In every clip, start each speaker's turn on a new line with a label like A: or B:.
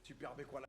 A: Tu perdais quoi là?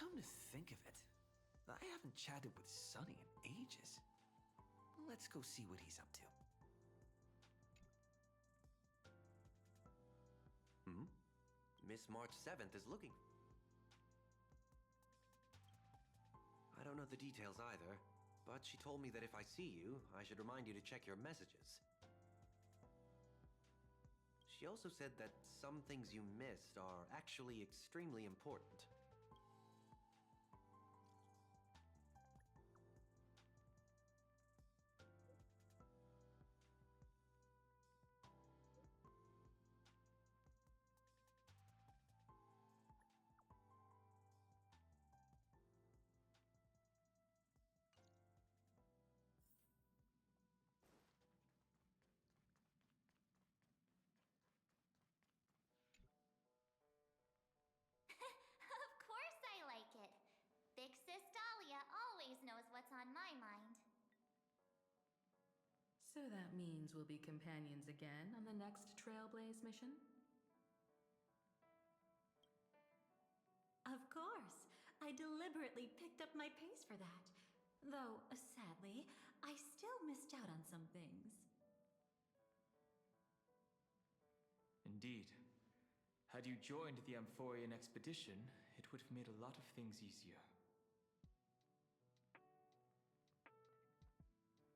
B: Come to think of it, I haven't chatted with Sonny in ages. Let's go see what he's up to.
C: Miss March 7th is looking. I don't know the details either, but she told me that if I see you, I should remind you to check your messages. She also said that some things you missed are actually extremely important.
A: Of course I like it. Big Sis Dahlia always knows what's on my mind.
D: So that means we'll be companions again on the next Trailblaze mission?
E: Of course. I deliberately picked up my pace for that. Though, sadly, I still missed out on some things.
F: Indeed. Had you joined the Amphorian expedition, it would have made a lot of things easier.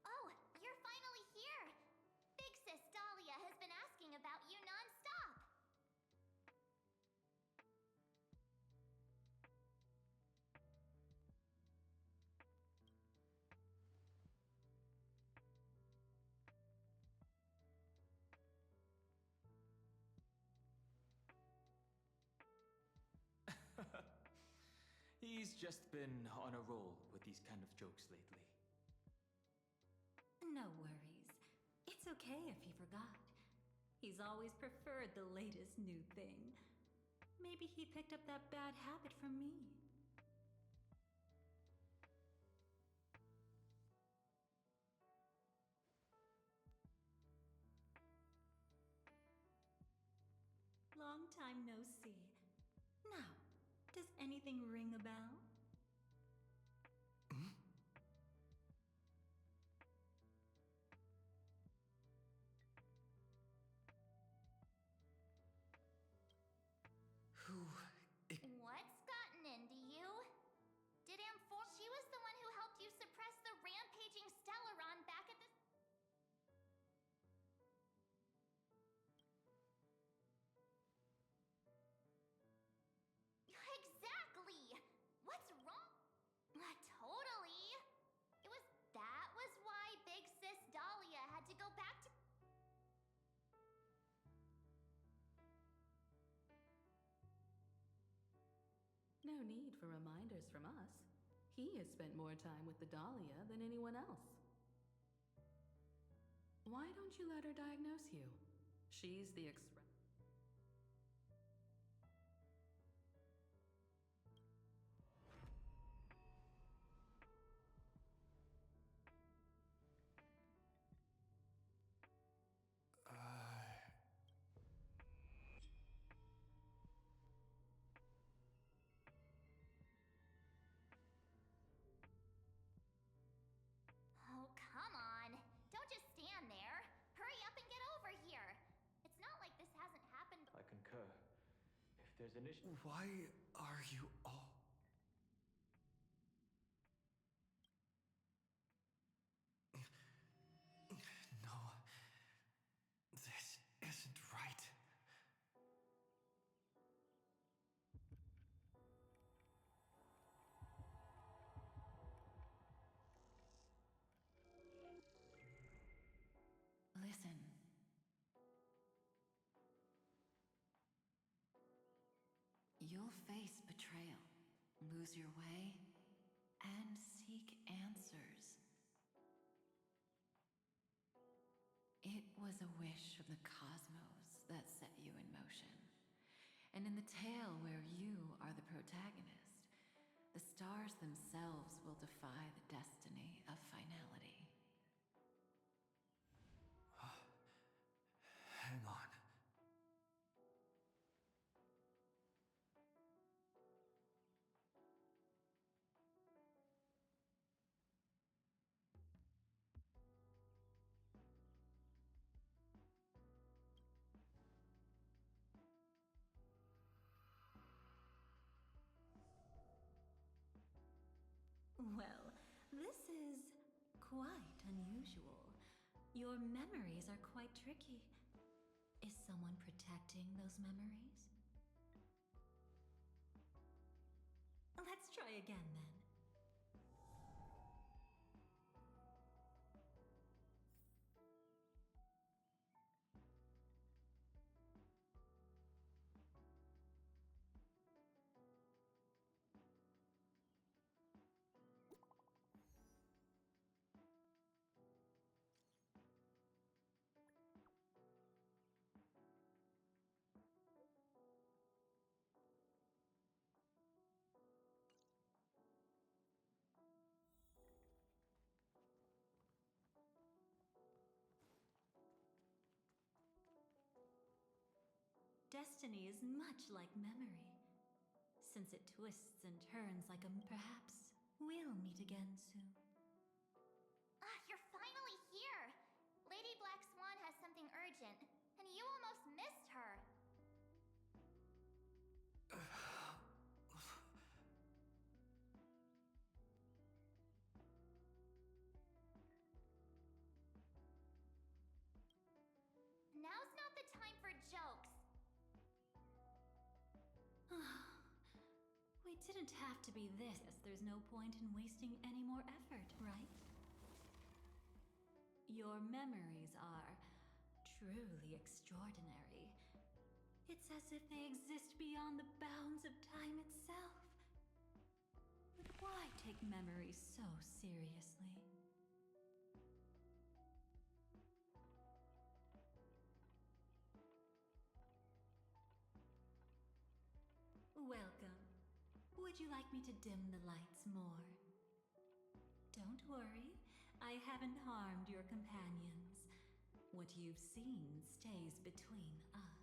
A: Oh, you're finally here! Big Sis Dahlia has been asking about you non-stop!
F: He's just been on a roll with these kind of jokes lately.
E: No worries. It's okay if he forgot. He's always preferred the latest new thing. Maybe he picked up that bad habit from me. Long time no see. Now, does anything ring a bell?
A: What's gotten into you? Did She was the one who helped you suppress the rampaging Stellaron back at the... Exactly! What's wrong? Totally! That was why Big Sis Dahlia had to go back to...
D: No need for reminders from us. He has spent more time with the Dahlia than anyone else. Why don't you let her diagnose you? She's the express.
A: Oh, come on. Don't just stand there. Hurry up and get over here. It's not like this hasn't happened.
F: I concur. If there's an issue...
B: Why are you all... No. This isn't right.
D: Listen. You'll face betrayal, lose your way, and seek answers. It was a wish of the cosmos that set you in motion. And in the tale where you are the protagonist, the stars themselves will defy the destiny of finality.
B: Hang on.
E: Well, this is quite unusual. Your memories are quite tricky. Is someone protecting those memories? Let's try again then. Destiny is much like memory, since it twists and turns like a perhaps we'll meet again soon.
A: Ah, you're finally here! Lady Black Swan has something urgent, and you almost missed her. Now's not the time for jokes.
E: We didn't have to be this. There's no point in wasting any more effort, right? Your memories are truly extraordinary. It's as if they exist beyond the bounds of time itself. But why take memories so seriously? Welcome. Would you like me to dim the lights more? Don't worry, I haven't harmed your companions. What you've seen stays between us.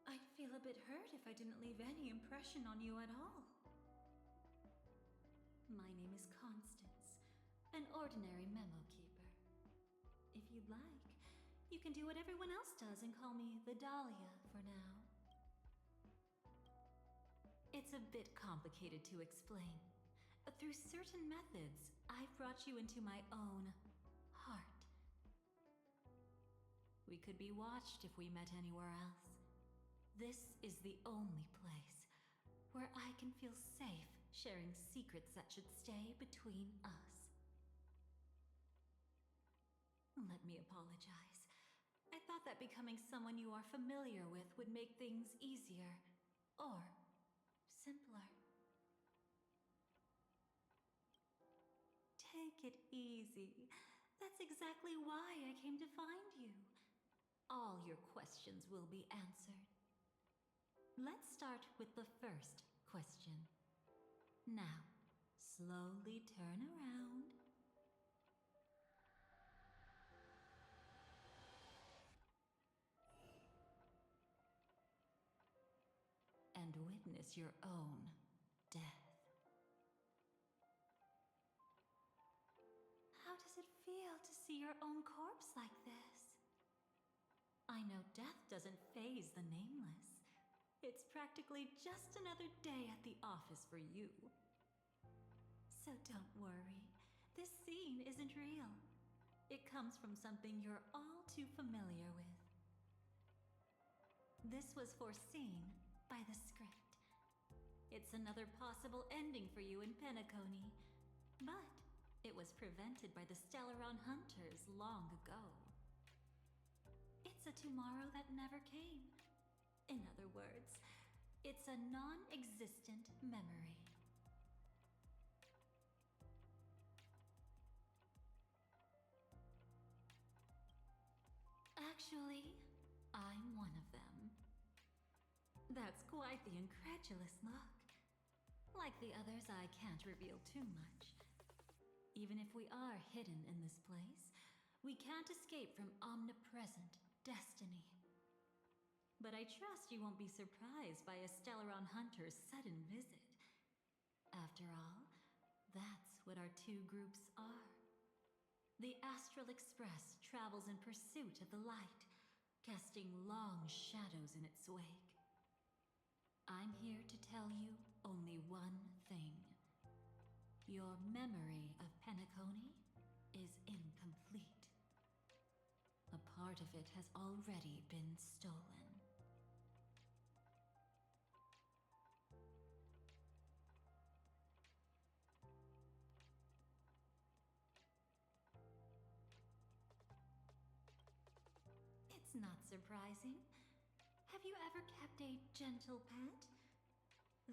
E: I'd feel a bit hurt if I didn't leave any impression on you at all. My name is Constance, an ordinary memo keeper. If you'd like, you can do what everyone else does and call me the Dahlia for now. It's a bit complicated to explain. Through certain methods, I've brought you into my own heart. We could be watched if we met anywhere else. This is the only place where I can feel safe sharing secrets that should stay between us. Let me apologize. I thought that becoming someone you are familiar with would make things easier, or simpler. Take it easy. That's exactly why I came to find you. All your questions will be answered. Let's start with the first question. Now, slowly turn around. And witness your own death. How does it feel to see your own corpse like this? I know death doesn't faze the nameless. It's practically just another day at the office for you. So don't worry, this scene isn't real. It comes from something you're all too familiar with. This was foreseen by the script. It's another possible ending for you in Penacony, but it was prevented by the Stellaron Hunters long ago. It's a tomorrow that never came. In other words, it's a non-existent memory. Actually, I'm one of them. That's quite the incredulous look. Like the others, I can't reveal too much. Even if we are hidden in this place, we can't escape from omnipresent destiny. But I trust you won't be surprised by a Stellaron Hunter's sudden visit. After all, that's what our two groups are. The Astral Express travels in pursuit of the light, casting long shadows in its wake. I'm here to tell you only one thing. Your memory of Penacony is incomplete. part of it has already been stolen. It's not surprising. Have you ever kept a gentle pet?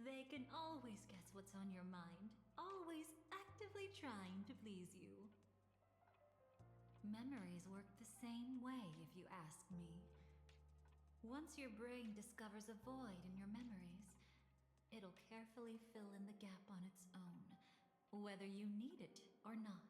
E: They can always guess what's on your mind, always actively trying to please you. Memories work the same way, if you ask me. Once your brain discovers a void in your memories, it'll carefully fill in the gap on its own, whether you need it or not.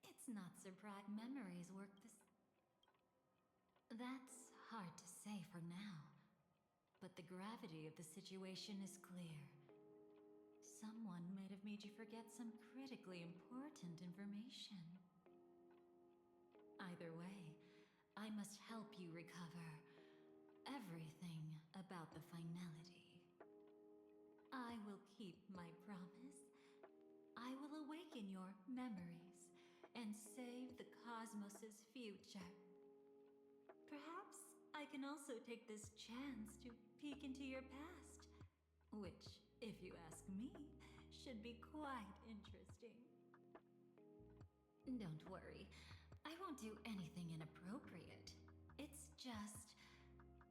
E: It's not surprising. Memories work That's hard to say for now. But the gravity of the situation is clear. Someone might have made you forget some critically important information. Either way, I must help you recover everything about the finality. I will keep my promise. I will awaken your memories and save the cosmos's future. Perhaps I can also take this chance to peek into your past, which, if you ask me, should be quite interesting. Don't worry, I won't do anything inappropriate. It's just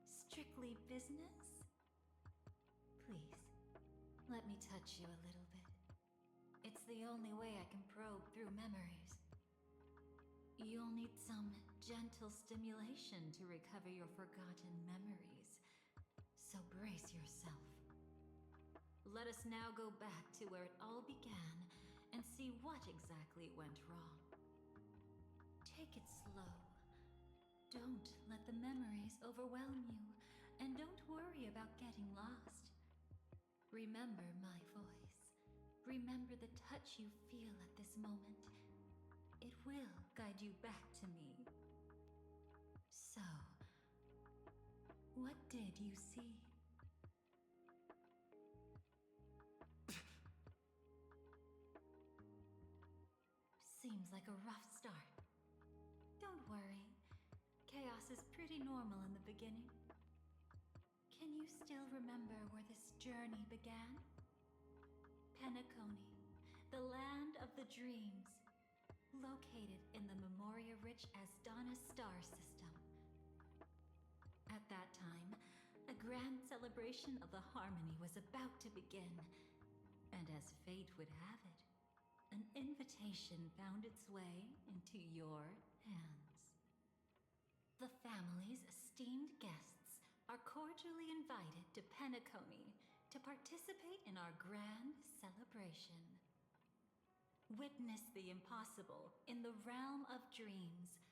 E: strictly business. Please, let me touch you a little bit. It's the only way I can probe through memories. You'll need some gentle stimulation to recover your forgotten memories, so brace yourself. Let us now go back to where it all began and see what exactly went wrong. Take it slow. Don't let the memories overwhelm you, and don't worry about getting lost. Remember my voice. Remember the touch you feel at this moment. It will guide you back to me. So, what did you see? Seems like a rough start. Don't worry. Chaos is pretty normal in the beginning. Can you still remember where this journey began? Penacony, the land of the dreams, located in the Memoria-rich Asdana star system. At that time, a grand celebration of the harmony was about to begin, and as fate would have it, an invitation found its way into your hands. The family's esteemed guests are cordially invited to Penacony to participate in our grand celebration. Witness the impossible in the realm of dreams.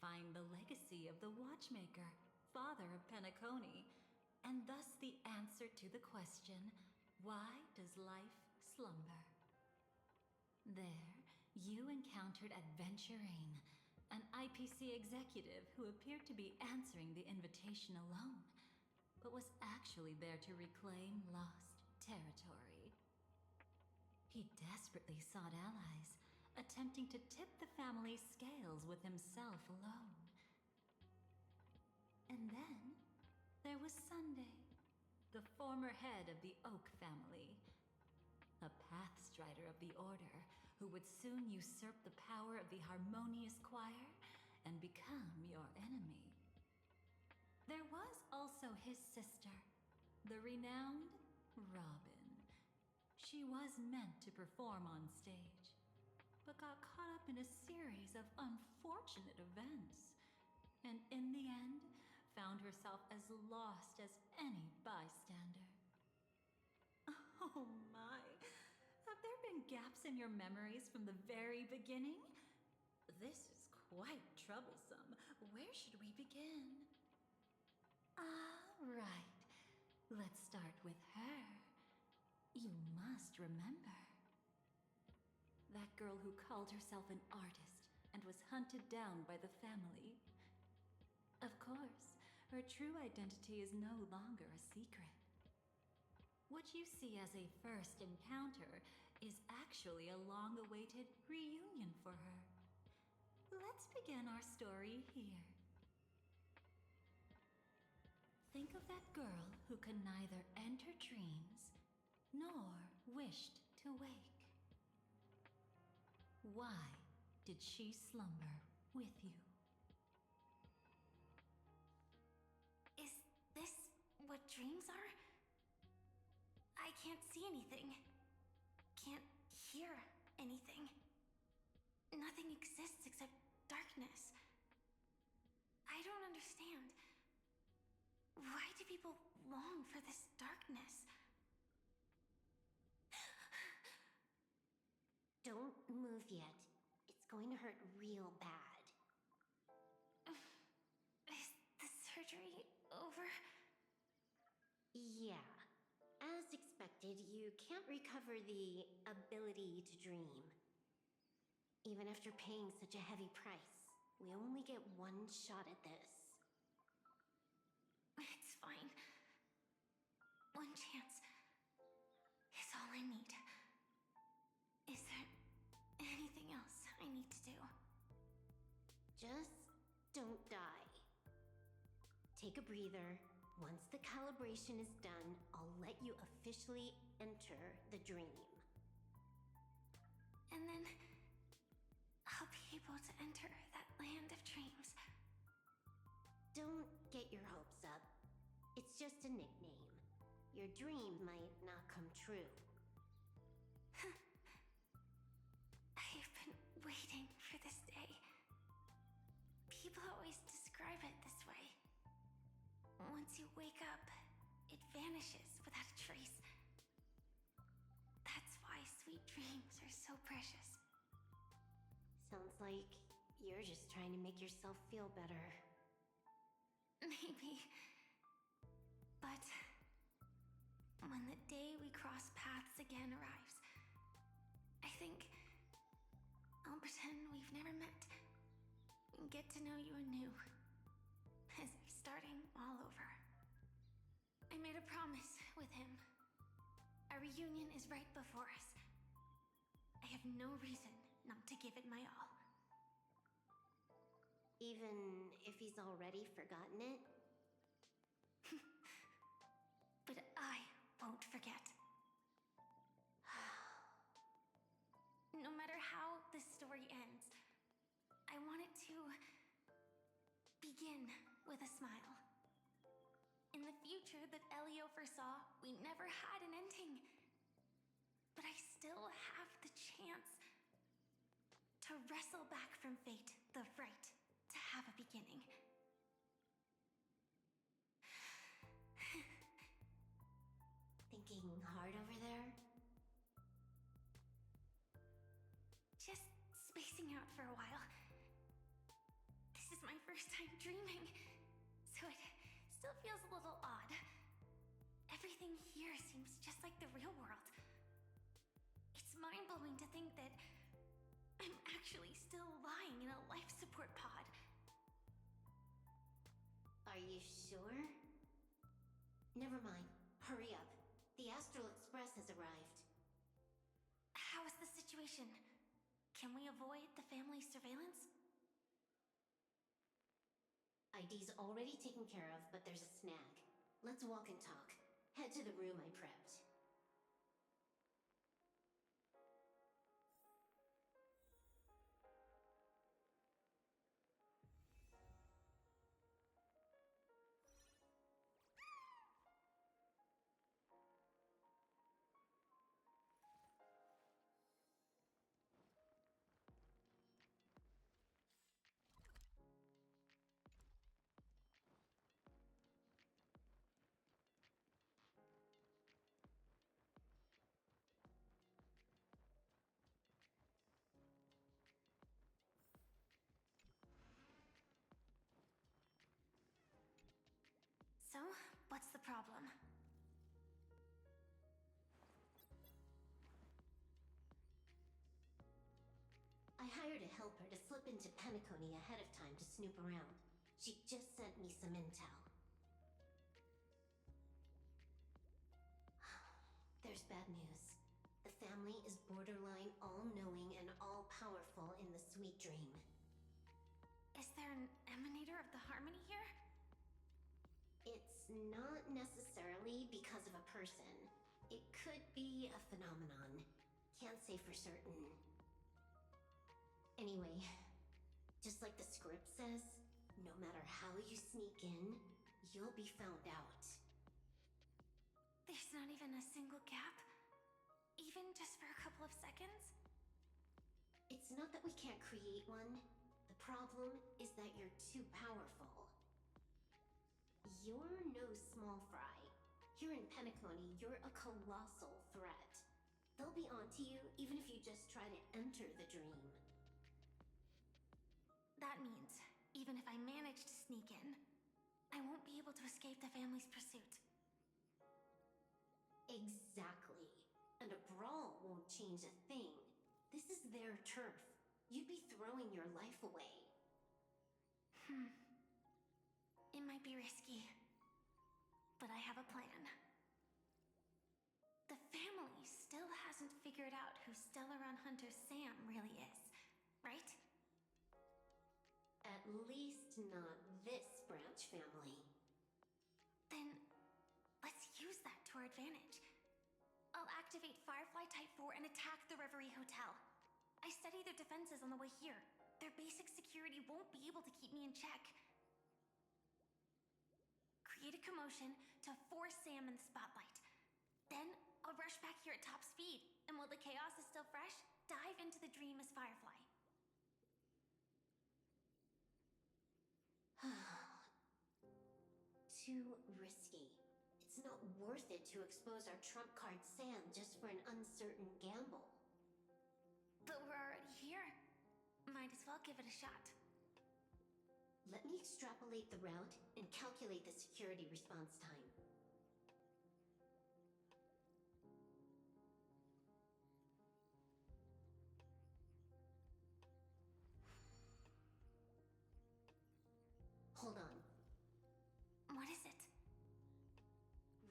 E: Find the legacy of the Watchmaker, father of Penacony, and thus the answer to the question, why does life slumber? There, you encountered Adventurine, an IPC executive who appeared to be answering the invitation alone, but was actually there to reclaim lost territory. He desperately sought allies, attempting to tip the family's scales with himself alone. And then, there was Sunday, the former head of the Oak family, a pathstrider of the Order who would soon usurp the power of the Harmonious Choir and become your enemy. There was also his sister, the renowned Robin. She was meant to perform on stage, but got caught up in a series of unfortunate events, and in the end, found herself as lost as any bystander. Oh my! Have there been gaps in your memories from the very beginning? This is quite troublesome. Where should we begin? Right. Let's start with her. You must remember. That girl who called herself an artist, and was hunted down by the family. Of course, her true identity is no longer a secret. What you see as a first encounter is actually a long-awaited reunion for her. Let's begin our story here. Think of that girl who could neither enter dreams nor wished to wake. Why did she slumber with you?
A: Is this what dreams are? I can't see anything. Can't hear anything. Nothing exists except darkness. I don't understand. Why do people long for this darkness?
G: Don't move yet. It's going to hurt real bad.
A: Is the surgery over?
G: Yeah. As expected, you can't recover the ability to dream. Even after paying such a heavy price, we only get one shot at this.
A: It's fine. One chance is all I need. Is there anything else I need to do?
G: Just don't die. Take a breather. Once the calibration is done, I'll let you officially enter the dream.
A: And then I'll be able to enter that land of dreams.
G: Don't get your hopes up. It's just a nickname. Your dream might not come true.
A: I've been waiting for this day. People always describe it this way. Once you wake up, it vanishes without a trace. That's why sweet dreams are so precious.
G: Sounds like you're just trying to make yourself feel better.
A: Maybe. But when the day we cross paths again arrives, I think I'll pretend we've never met and get to know you anew, as if starting all over. I made a promise with him. Our reunion is right before us. I have no reason not to give it my all.
G: Even if he's already forgotten it?
A: But I won't forget. No matter how this story ends, I want it to begin with a smile. In the future that Elio foresaw, we never had an ending. But I still have the chance to wrestle back from fate the right to have a beginning.
G: Thinking hard over there?
A: Just spacing out for a while. This is my first time dreaming, so it still feels a little odd. Everything here seems just like the real world. It's mind-blowing to think that I'm actually still lying in a life support pod.
G: Are you sure? Never mind. Hurry up. The Astral Express has arrived.
A: How is the situation? Can we avoid the family surveillance?
G: ID's already taken care of, but there's a snag. Let's walk and talk. Head to the room I prepped.
A: So, what's the problem?
G: I hired a help her to slip into Penacony ahead of time to snoop around. She just sent me some intel. There's bad news. The family is borderline all-knowing and all-powerful in the Sweet Dream.
A: Is there an emanator of the Harmony here?
G: It's not necessarily because of a person. It could be a phenomenon. Can't say for certain. Anyway, just like the script says, no matter how you sneak in, you'll be found out.
A: There's not even a single gap? Even just for a couple of seconds?
G: It's not that we can't create one. The problem is that you're too powerful. You're no small fry. Here in Penacony, you're a colossal threat. They'll be onto you even if you just try to enter the dream.
A: That means, even if I manage to sneak in, I won't be able to escape the family's pursuit.
G: Exactly. And a brawl won't change a thing. This is their turf. You'd be throwing your life away.
A: It might be risky, but I have a plan. The family still hasn't figured out who Stellar Run Hunter Sam really is, right?
G: At least not this branch family.
A: Then, let's use that to our advantage. I'll activate Firefly Type 4 and attack the Reverie Hotel. I studied their defenses on the way here. Their basic security won't be able to keep me in check. Create a commotion to force Sam in the spotlight. Then, I'll rush back here at top speed, and while the chaos is still fresh, dive into the dream as Firefly.
G: Too risky. It's not worth it to expose our trump card Sam just for an uncertain gamble.
A: But we're already here. Might as well give it a shot.
G: Let me extrapolate the route and calculate the security response time. Hold on.
A: What is it?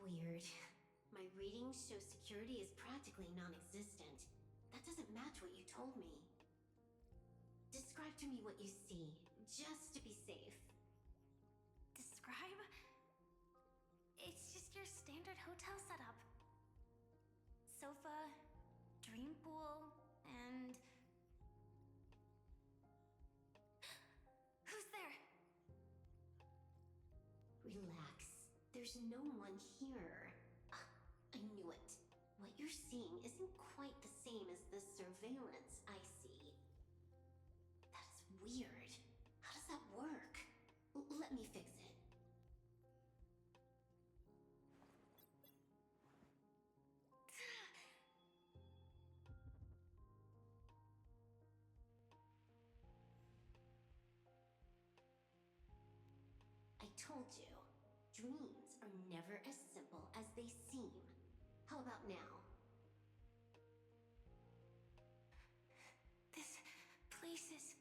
G: Weird. My readings show security is practically non-existent. That doesn't match what you told me. Describe to me what you see, just to be safe.
A: Describe? It's just your standard hotel setup. Sofa, dream pool, and... Who's there?
G: Relax. There's no one here. I knew it. What you're seeing isn't quite the same as the surveillance I see. That is weird. How does that work? Let me fix it. I told you, dreams are never as simple as they seem. How about now?
A: This place is...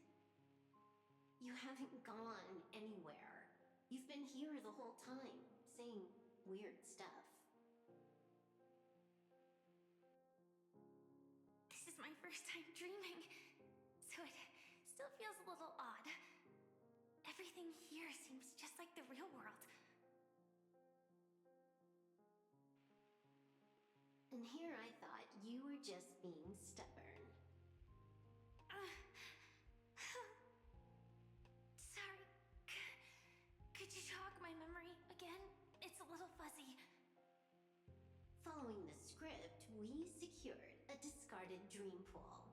G: You haven't gone anywhere. You've been here the whole time, saying weird stuff.
A: This is my first time dreaming, so it still feels a little odd. Everything here seems just like the real world.
G: And here I thought you were just being stubborn.
A: Sorry. Could you jog my memory again? It's a little fuzzy.
G: Following the script, we secured a discarded dream pool.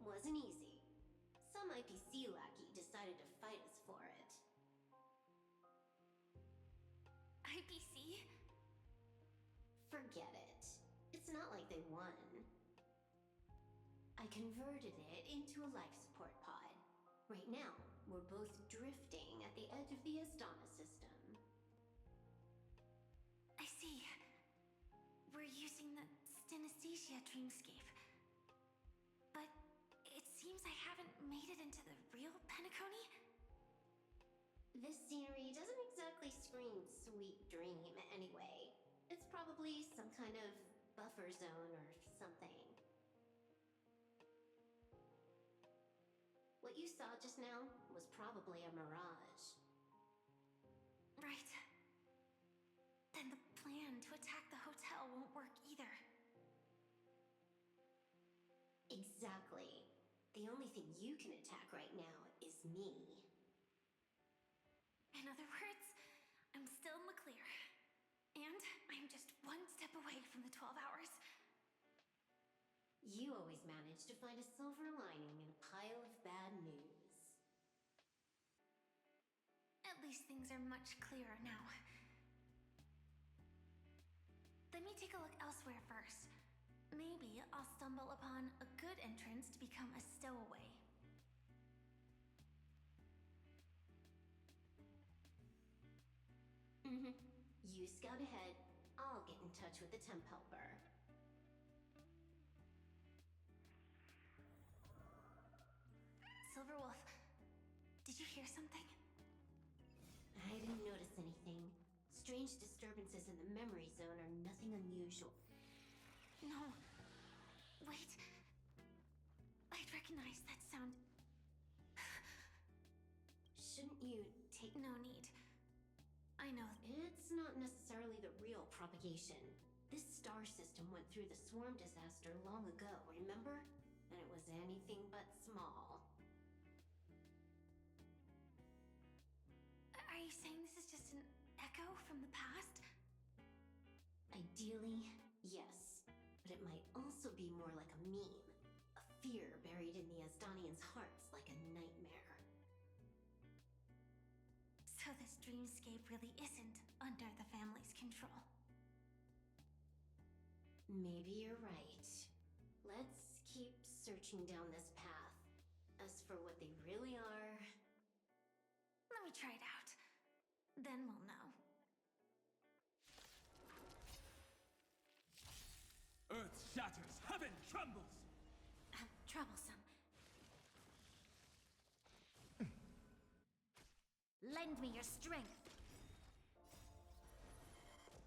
G: Wasn't easy. Some IPC lackey decided to fight us for it.
A: IPC?
G: Forget it. It's not like they won. I converted it into a life support pod. Right now, we're both drifting at the edge of the Astana system.
A: I see. We're using the Synesthesia dreamscape. But it seems I haven't made it into the real Penacony?
G: This scenery doesn't exactly scream sweet dream anyway. It's probably some kind of buffer zone or something. What you saw just now was probably a mirage.
A: Right. Then the plan to attack the hotel won't work either.
G: Exactly. The only thing you can attack right now is me.
A: In other words, I'm still in the clear. And I'm just one step away from the 12 hours.
G: You always manage to find a silver lining in a pile of bad news.
A: At least things are much clearer now. Let me take a look elsewhere first. Maybe I'll stumble upon a good entrance to become a stowaway.
G: You scout ahead. I'll get in touch with the temp helper.
A: Silverwolf, did you hear something?
G: I didn't notice anything. Strange disturbances in the memory zone are nothing unusual.
A: No. Wait. I'd recognize that sound.
G: Shouldn't you take...
A: No need. I know.
G: It's not necessarily the real propagation. This star system went through the swarm disaster long ago, remember? And it was anything but small.
A: Are you saying this is just an echo from the past?
G: Ideally, yes. But it might also be more like a meme. A fear buried in the Asdanians' hearts like a nightmare.
A: So this dreamscape really isn't under the family's control.
G: Maybe you're right. Let's keep searching down this path. As for what they really are...
A: Let me try it out. Then we'll know.
H: Earth shatters, heaven trembles!
A: Troublesome.
I: Lend me your strength.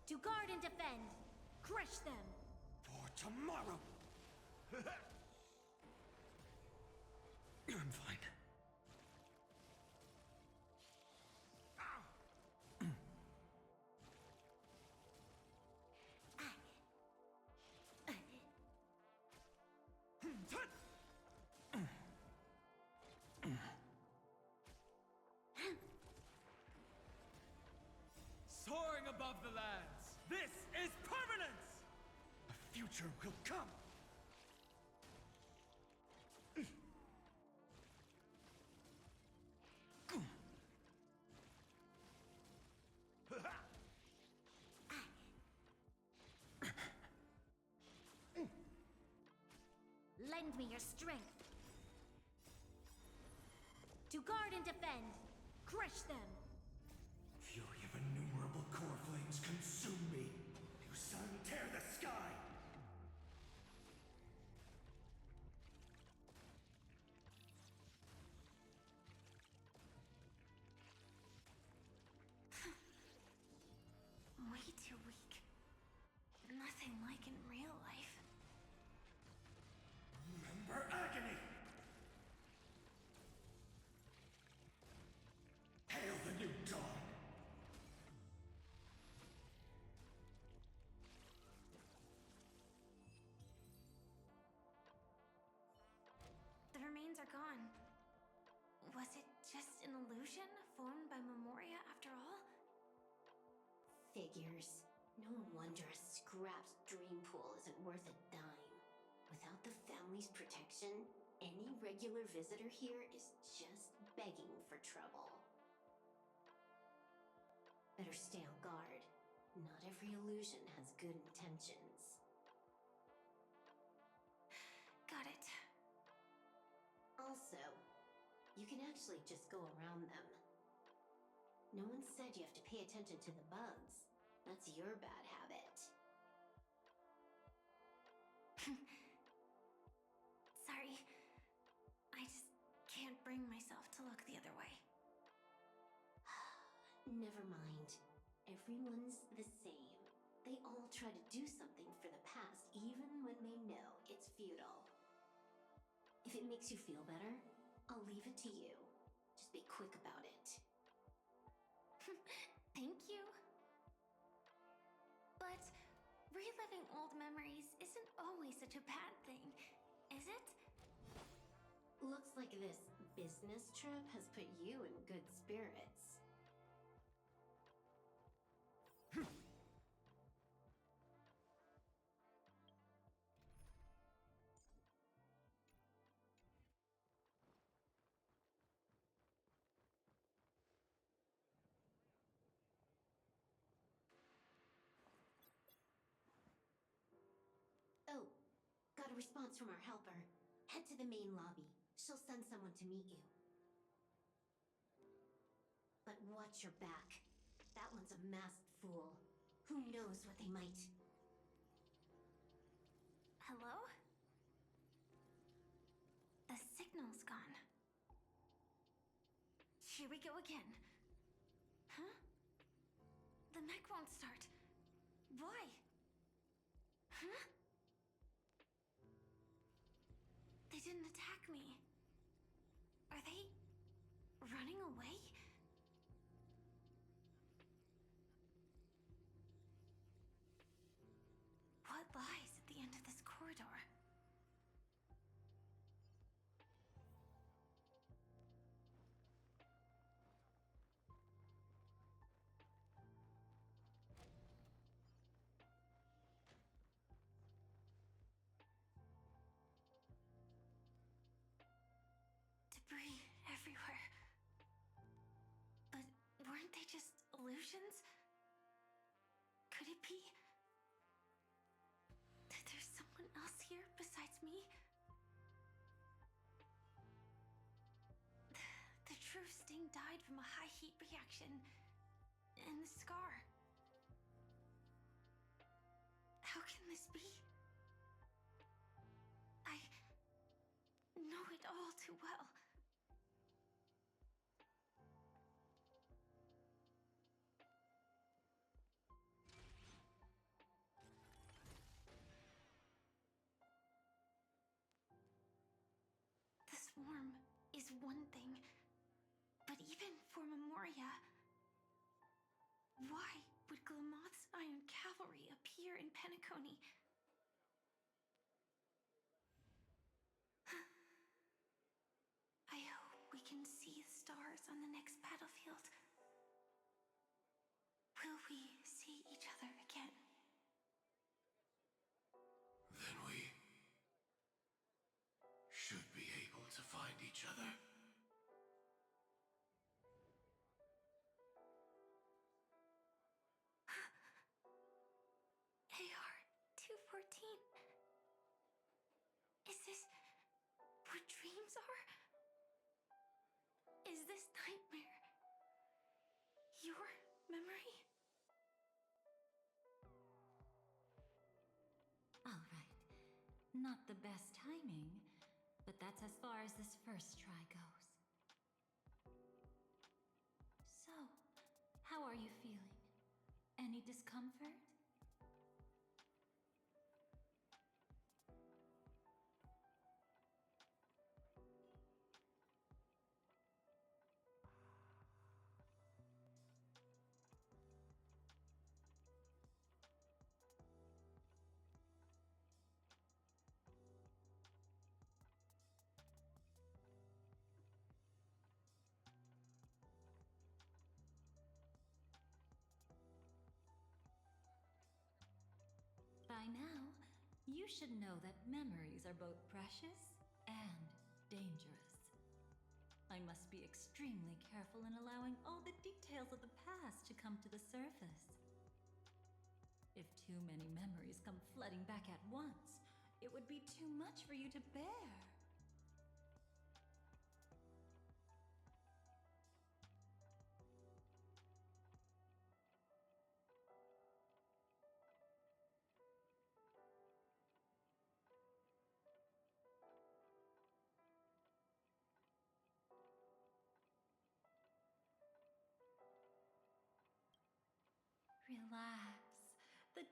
I: To guard and defend. Crush them.
H: For tomorrow! I'm fine. Soaring above the lands, this is permanence! A future will come!
I: Lend me your strength. To guard and defend. Crush them.
H: Fury of innumerable core flames consume me. You sun tear the sky!
A: Way too weak. Nothing like in real life.
H: Remember agony! Hail the new dawn!
A: The remains are gone. Was it just an illusion formed by Memoria after all?
G: Figures. No wonder a scrapped dream pool isn't worth a dime. Without the family's protection, any regular visitor here is just begging for trouble. Better stay on guard. Not every illusion has good intentions.
A: Got it.
G: Also, you can actually just go around them. No one said you have to pay attention to the bugs. That's your bad habit.
A: Sorry. I just bring myself to look the other way.
G: Never mind. Everyone's the same. They all try to do something for the past, even when they know it's futile. If it makes you feel better, I'll leave it to you. Just be quick about it.
A: Thank you. But reliving old memories isn't always such a bad thing, is it?
G: Looks like this business trip has put you in good spirits. Oh, got a response from our helper. Head to the main lobby. She'll send someone to meet you. But watch your back. That one's a masked fool. Who knows what they might...
A: Hello? The signal's gone. Here we go again. Huh? The mech won't start. Why? Huh? They didn't attack me. Are they running away? What lies at the end of this corridor? Debris everywhere. But weren't they just illusions? Could it be that there's someone else here besides me? The true Sting died from a high heat reaction. And the scar. How can this be? I know it all too well. The swarm is one thing, but even for Memoria, why would Glamoth's Iron Cavalry appear in Penacony? I hope we can see the stars on the next battlefield. Will we see each other again?
H: Then we should be able to find each other.
A: AR-214. Is this what dreams are? Is this nightmare your memory?
E: All right. Not the best timing, but that's as far as this first try goes. So, how are you feeling? Any discomfort? By now, you should know that memories are both precious and dangerous. I must be extremely careful in allowing all the details of the past to come to the surface. If too many memories come flooding back at once, it would be too much for you to bear.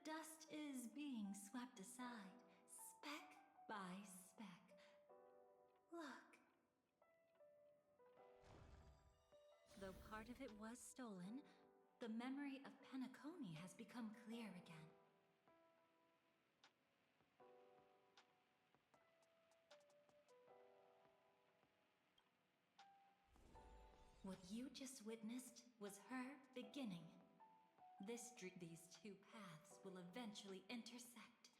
E: dust is being swept aside, speck by speck. Look. Though part of it was stolen, the memory of Penacony has become clear again. What you just witnessed was her beginning. These two paths will eventually intersect.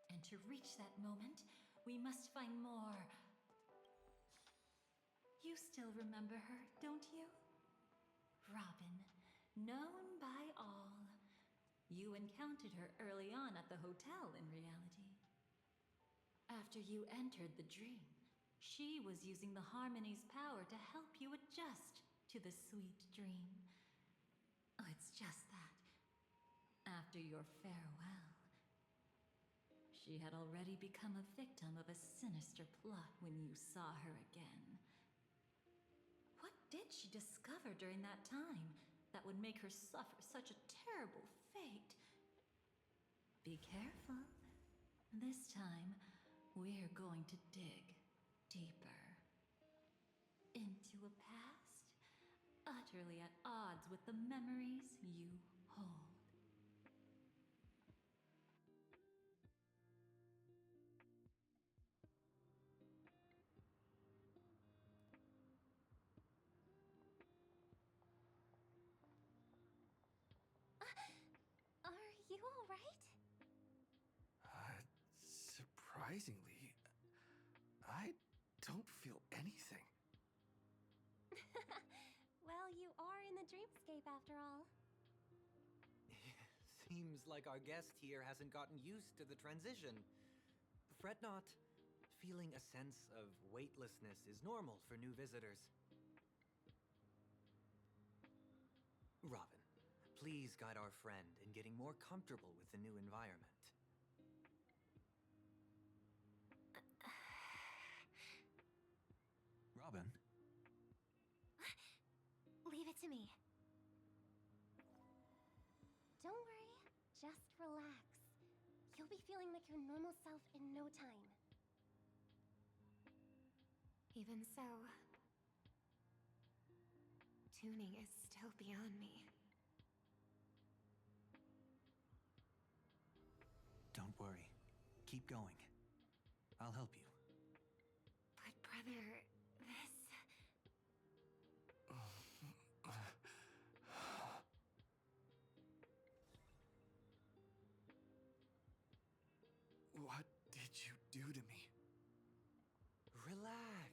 E: And to reach that moment, we must find more. You still remember her, don't you? Robin, known by all. You encountered her early on at the hotel, in reality. After you entered the dream, she was using the Harmony's power to help you adjust to the sweet dream. Oh, it's just that. After your farewell, she had already become a victim of a sinister plot when you saw her again. What did she discover during that time that would make her suffer such a terrible fate? Be careful. This time, we're going to dig deeper into a past utterly at odds with the memories you hold.
I: Are you alright?
B: Surprisingly, I don't feel anything.
I: Well, you are in the dreamscape after all.
J: Seems like our guest here hasn't gotten used to the transition. Fret not. Feeling a sense of weightlessness is normal for new visitors. Robin, please guide our friend in getting more comfortable with the new environment.
B: Robin?
I: Leave it to me. Don't worry, just relax. You'll be feeling like your normal self in no time.
A: Even so, tuning is still beyond me.
J: Don't worry. Keep going. I'll help you.
A: But brother, this...
B: What did you do to me?
J: Relax.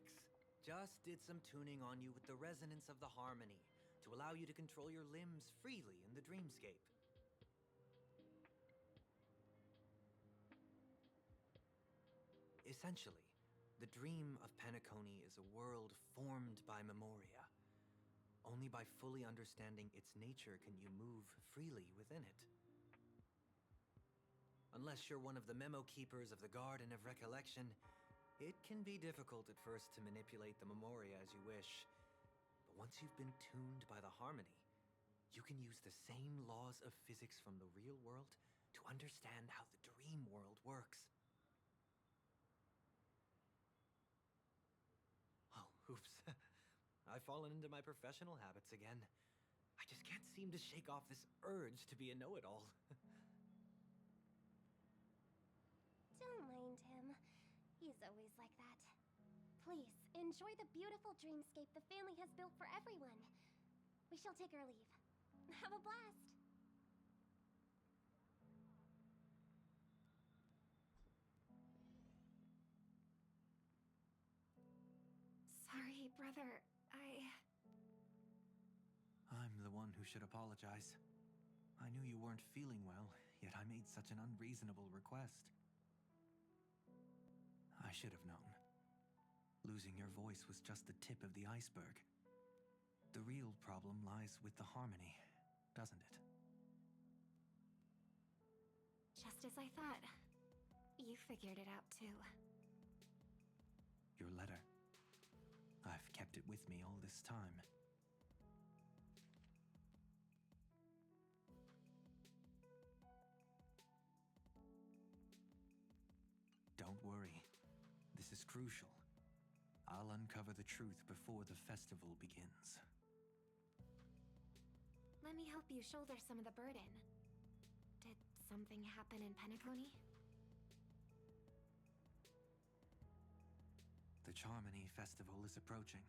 J: Just did some tuning on you with the resonance of the harmony to allow you to control your limbs freely in the dreamscape. Essentially, the dream of Penacony is a world formed by memoria. Only by fully understanding its nature can you move freely within it. Unless you're one of the memo keepers of the Garden of Recollection, it can be difficult at first to manipulate the memoria as you wish. But once you've been tuned by the harmony, you can use the same laws of physics from the real world to understand how the dream world works. Oh, oops. I've fallen into my professional habits again. I just can't seem to shake off this urge to be a know-it-all.
I: Don't mind him. He's always like that. Please, enjoy the beautiful dreamscape the family has built for everyone. We shall take our leave. Have a blast!
A: Sorry, brother.
J: I'm the one who should apologize. I knew you weren't feeling well, yet I made such an unreasonable request. I should have known. Losing your voice was just the tip of the iceberg. The real problem lies with the harmony, doesn't it?
A: Just as I thought. You figured it out too.
J: Your letter. I've kept it with me all this time. Don't worry. This is crucial. I'll uncover the truth before the festival begins.
I: Let me help you shoulder some of the burden. Did something happen in Penacony?
J: The Charmony Festival is approaching,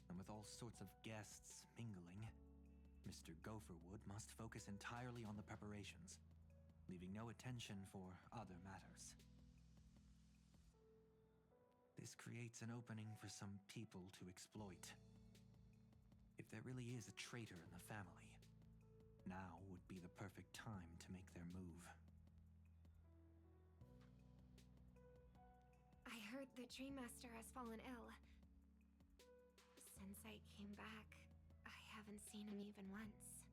J: and with all sorts of guests mingling, Mr. Gopherwood must focus entirely on the preparations, leaving no attention for other matters. This creates an opening for some people to exploit. If there really is a traitor in the family, now would be the perfect time to make their move.
I: I heard the Dream Master has fallen ill. Since I came back, I haven't seen him even once.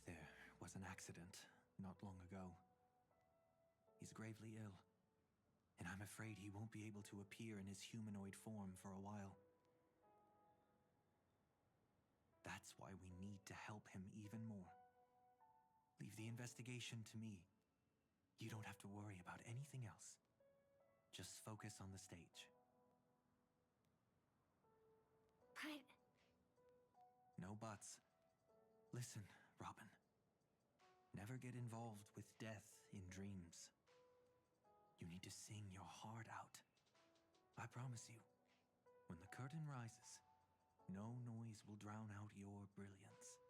J: There was an accident not long ago. He's gravely ill, and I'm afraid he won't be able to appear in his humanoid form for a while. That's why we need to help him even more. Leave the investigation to me. You don't have to worry about anything else. Just focus on the stage.
I: But...
J: No buts. Listen, Robin. Never get involved with death in dreams. You need to sing your heart out. I promise you, when the curtain rises, no noise will drown out your brilliance.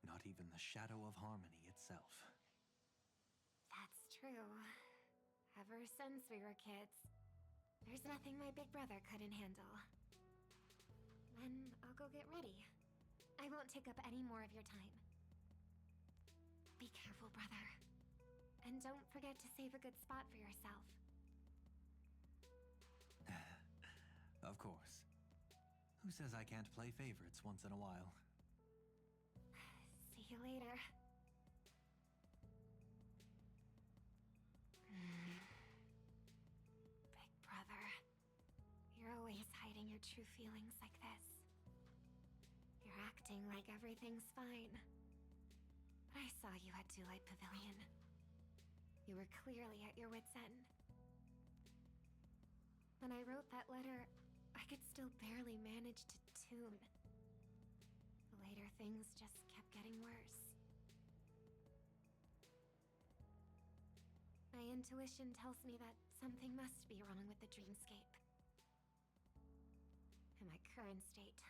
J: Not even the shadow of harmony itself.
I: that's true. Ever since we were kids, there's nothing my big brother couldn't handle. Then I'll go get ready. I won't take up any more of your time. Be careful, brother. And don't forget to save a good spot for yourself.
J: Of course. Who says I can't play favorites once in a while?
I: See you later. Big brother, you're always hiding your true feelings like this. You're acting like everything's fine. But I saw you at Dewlight Pavilion. You were clearly at your wit's end. When I wrote that letter, I could still barely manage to tune. Later, things just kept getting worse. My intuition tells me that something must be wrong with the dreamscape. In my current state,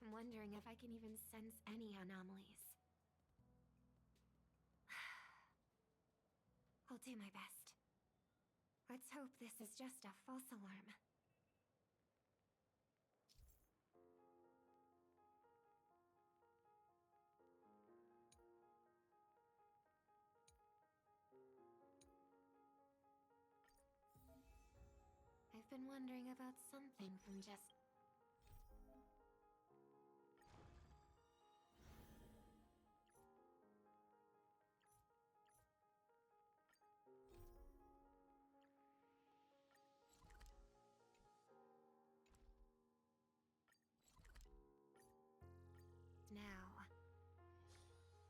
I: I'm wondering if I can even sense any anomalies. I'll do my best. Let's hope this is just a false alarm. I've been wondering about something from just... Now,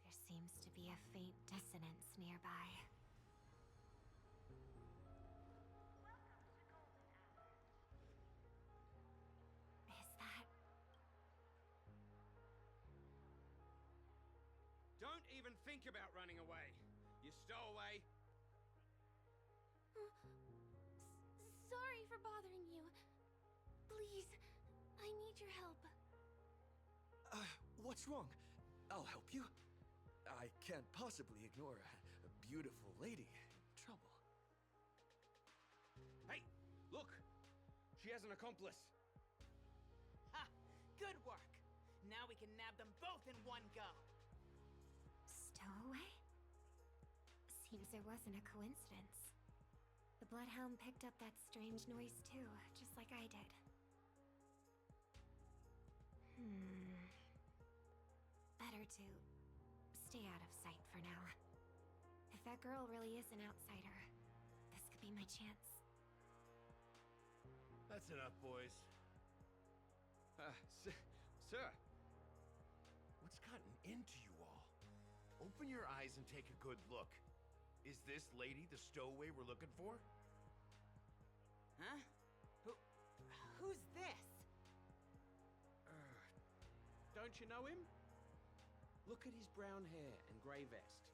I: there seems to be a faint dissonance nearby. Is that...
K: Don't even think about running away. You stowaway.
A: Sorry for bothering you. Please, I need your help.
B: What's wrong? I'll help you. I can't possibly ignore a beautiful lady in trouble.
K: Hey, look! She has an accomplice.
L: Ha! Good work. Now we can nab them both in one go.
I: Stowaway? Seems it wasn't a coincidence. The Bloodhound picked up that strange noise too, just like I did. Better to stay out of sight for now. If that girl really is an outsider, this could be my chance.
K: That's enough, boys. Sir. What's gotten into you all? Open your eyes and take a good look. Is this lady the stowaway we're looking for?
L: Huh? Who's this?
K: Don't you know him? Look at his brown hair and grey vest.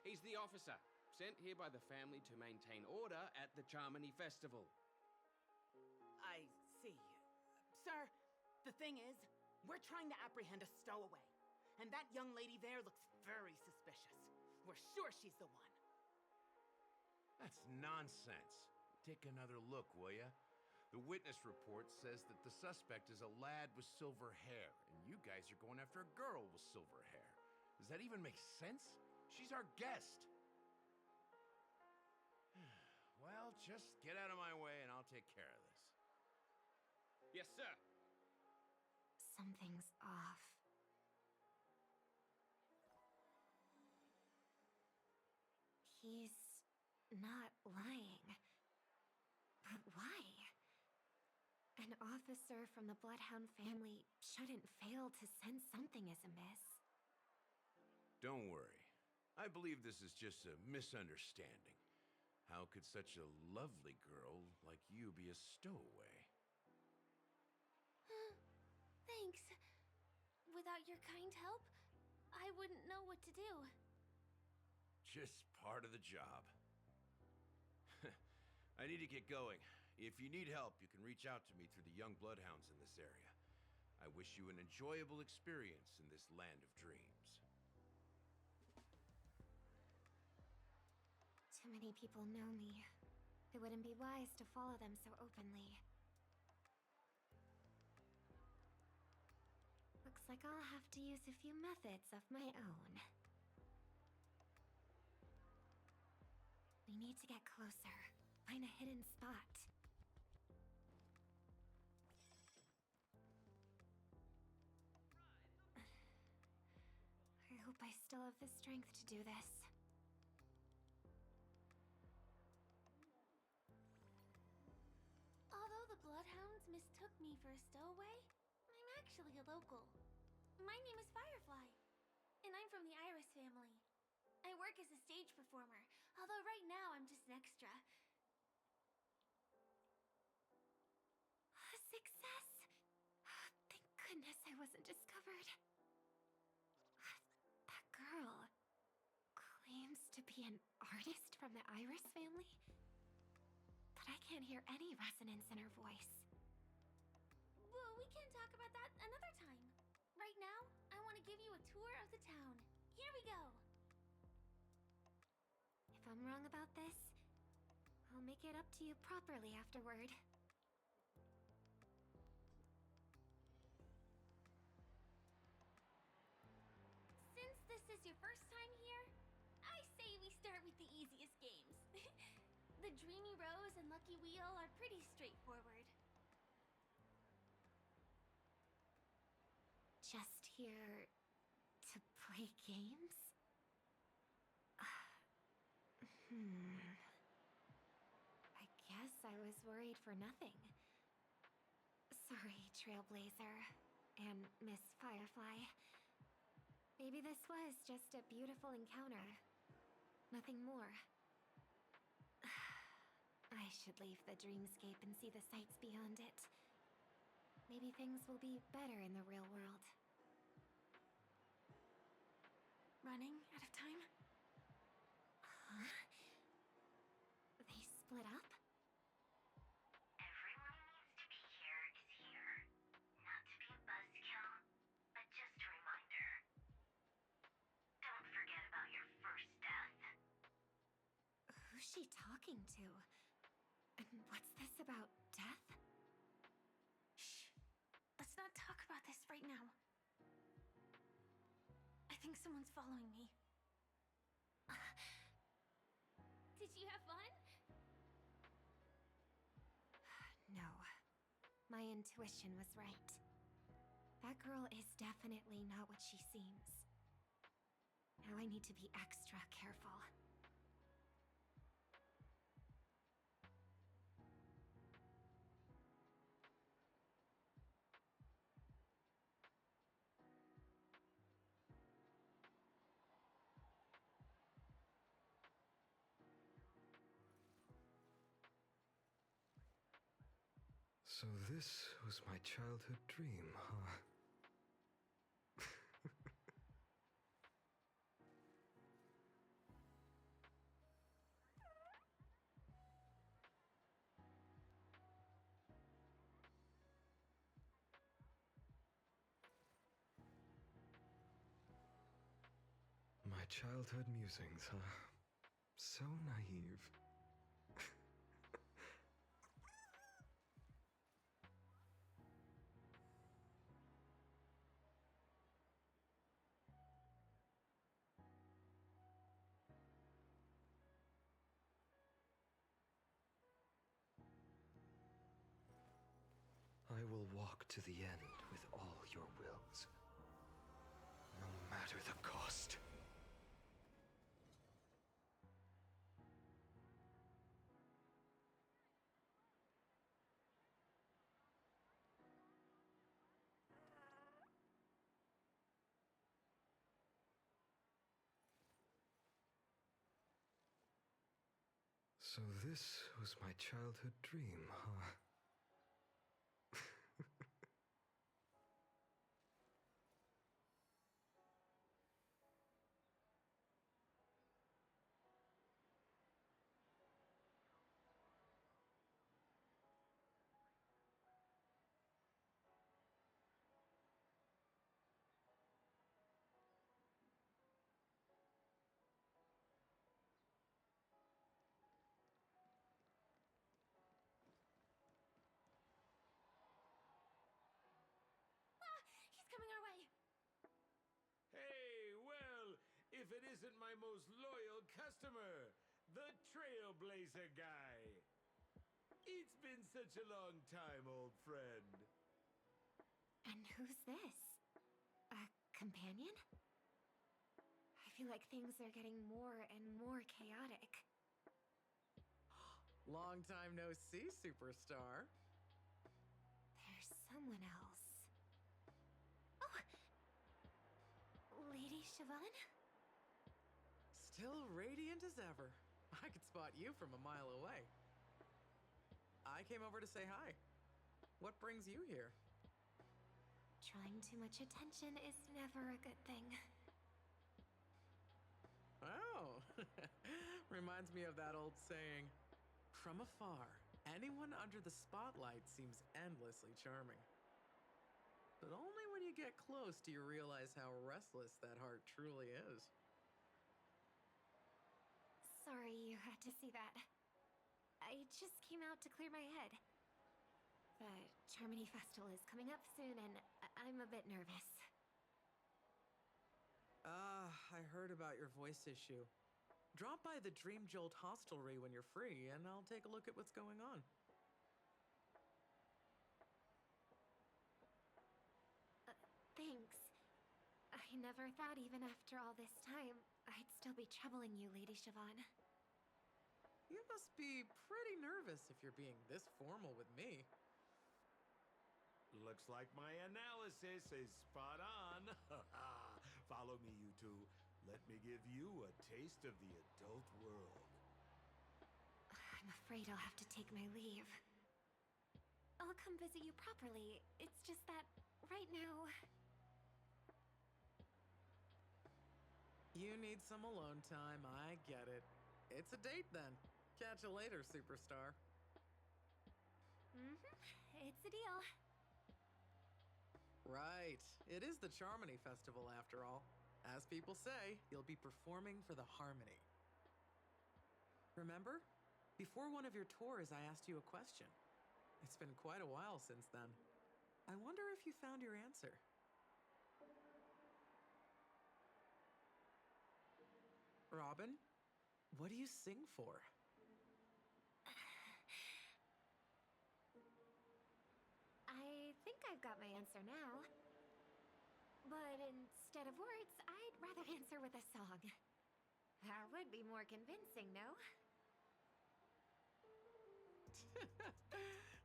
K: He's the officer, sent here by the family to maintain order at the Charmony Festival.
L: I see. Sir, the thing is, we're trying to apprehend a stowaway. And that young lady there looks very suspicious. We're sure she's the one.
K: That's nonsense. Take another look, will ya? The witness report says that the suspect is a lad with silver hair, and you guys are going after a girl with silver hair. Does that even make sense? She's our guest. Well, just get out of my way and I'll take care of this. Yes, sir.
A: Something's off. He's not lying. But why? An officer from the Bloodhound family shouldn't fail to sense something is amiss.
K: Don't worry. I believe this is just a misunderstanding. How could such a lovely girl like you be a stowaway?
A: Thanks. Without your kind help, I wouldn't know what to do.
K: Just part of the job. I need to get going. If you need help, you can reach out to me through the young bloodhounds in this area. I wish you an enjoyable experience in this land of dreams.
A: Too many people know me. It wouldn't be wise to follow them so openly. Looks like I'll have to use a few methods of my own. We need to get closer. Find a hidden spot. I hope I still have the strength to do this. Although the Bloodhounds mistook me for a stowaway, I'm actually a local. My name is Firefly, and I'm from the Iris family. I work as a stage performer, although right now I'm just an extra. Success! Thank goodness I wasn't discovered. That girl claims to be an artist from the Iris family, but I can't hear any resonance in her voice. Well, we can talk about that another time. Right now, I want to give you a tour of the town. Here we go. If I'm wrong about this, I'll make it up to you properly afterward. Since this is your first time here, I say we start with the easiest games. The Dreamy Rose and Lucky Wheel are pretty straightforward. Just here to play games? I guess I was worried for nothing. Sorry, Trailblazer and Miss Firefly. Maybe this was just a beautiful encounter. Nothing more. I should leave the dreamscape and see the sights beyond it. Maybe things will be better in the real world. Running out of time? Huh? They split up?
M: Everyone who needs to be here is here. Not to be a buzzkill, but just a reminder. Don't forget about your first death.
A: Who's she talking to? And what's this about death? Shh. Let's not talk about this right now. I think someone's following me. Did you have fun? No. My intuition was right. That girl is definitely not what she seems. Now I need to be extra careful.
N: So this was my childhood dream, huh? My childhood musings, huh? So naive. I will walk to the end with all your wills, no matter the cost. So this was my childhood dream, huh?
A: He's coming our way.
O: Hey, well, if it isn't my most loyal customer, the Trailblazer guy. It's been such a long time, old friend.
A: And who's this? A companion? I feel like things are getting more and more chaotic.
P: Long time no see, superstar.
A: There's someone else. Oh! Lady Siobhan?
P: Still radiant as ever. I could spot you from a mile away. I came over to say hi. What brings you here?
A: Drawing too much attention is never a good thing.
P: Oh, reminds me of that old saying, from afar, anyone under the spotlight seems endlessly charming. But only when you get close do you realize how restless that heart truly is.
A: Sorry you had to see that. I just came out to clear my head. The Charmony Festival is coming up soon, and I'm a bit nervous.
P: I heard about your voice issue. Drop by the Dream Jolt hostelry when you're free, and I'll take a look at what's going on.
A: Thanks. I never thought even after all this time, I'd still be troubling you, Lady Siobhan.
P: You must be pretty nervous if you're being this formal with me.
O: Looks like my analysis is spot on. Follow me, you two. Let me give you a taste of the adult world.
A: I'm afraid I'll have to take my leave. I'll come visit you properly. It's just that, right now...
P: You need some alone time, I get it. It's a date then. Catch you later, superstar.
A: It's a deal.
P: Right. It is the Charmony Festival after all. As people say, you'll be performing for the Harmony. Remember? Before one of your tours, I asked you a question. It's been quite a while since then. I wonder if you found your answer. Robin, what do you sing for?
A: I think I've got my answer now. But instead of words, I'd rather answer with a song. That would be more convincing, no?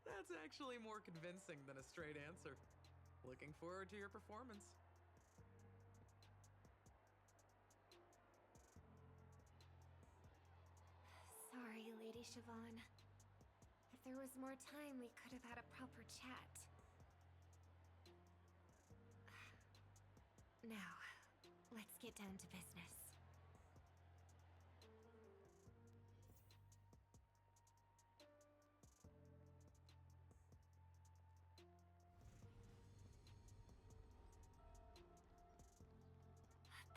P: That's actually more convincing than a straight answer. Looking forward to your performance.
A: Sorry, Lady Siobhan. If
I: there was more time, we could have had a proper chat. Now, let's get down to business.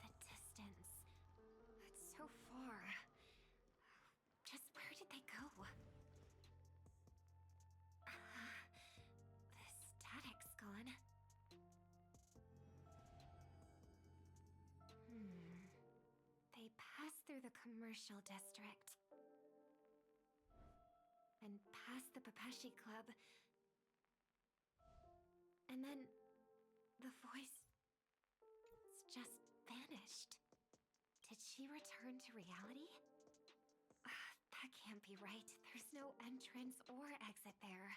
I: The distance. It's so far. Just where did they go? The static's gone. They passed through the commercial district. And past the Papashi Club. And then the voice just vanished. Did she return to reality? That can't be right. There's no entrance or exit there.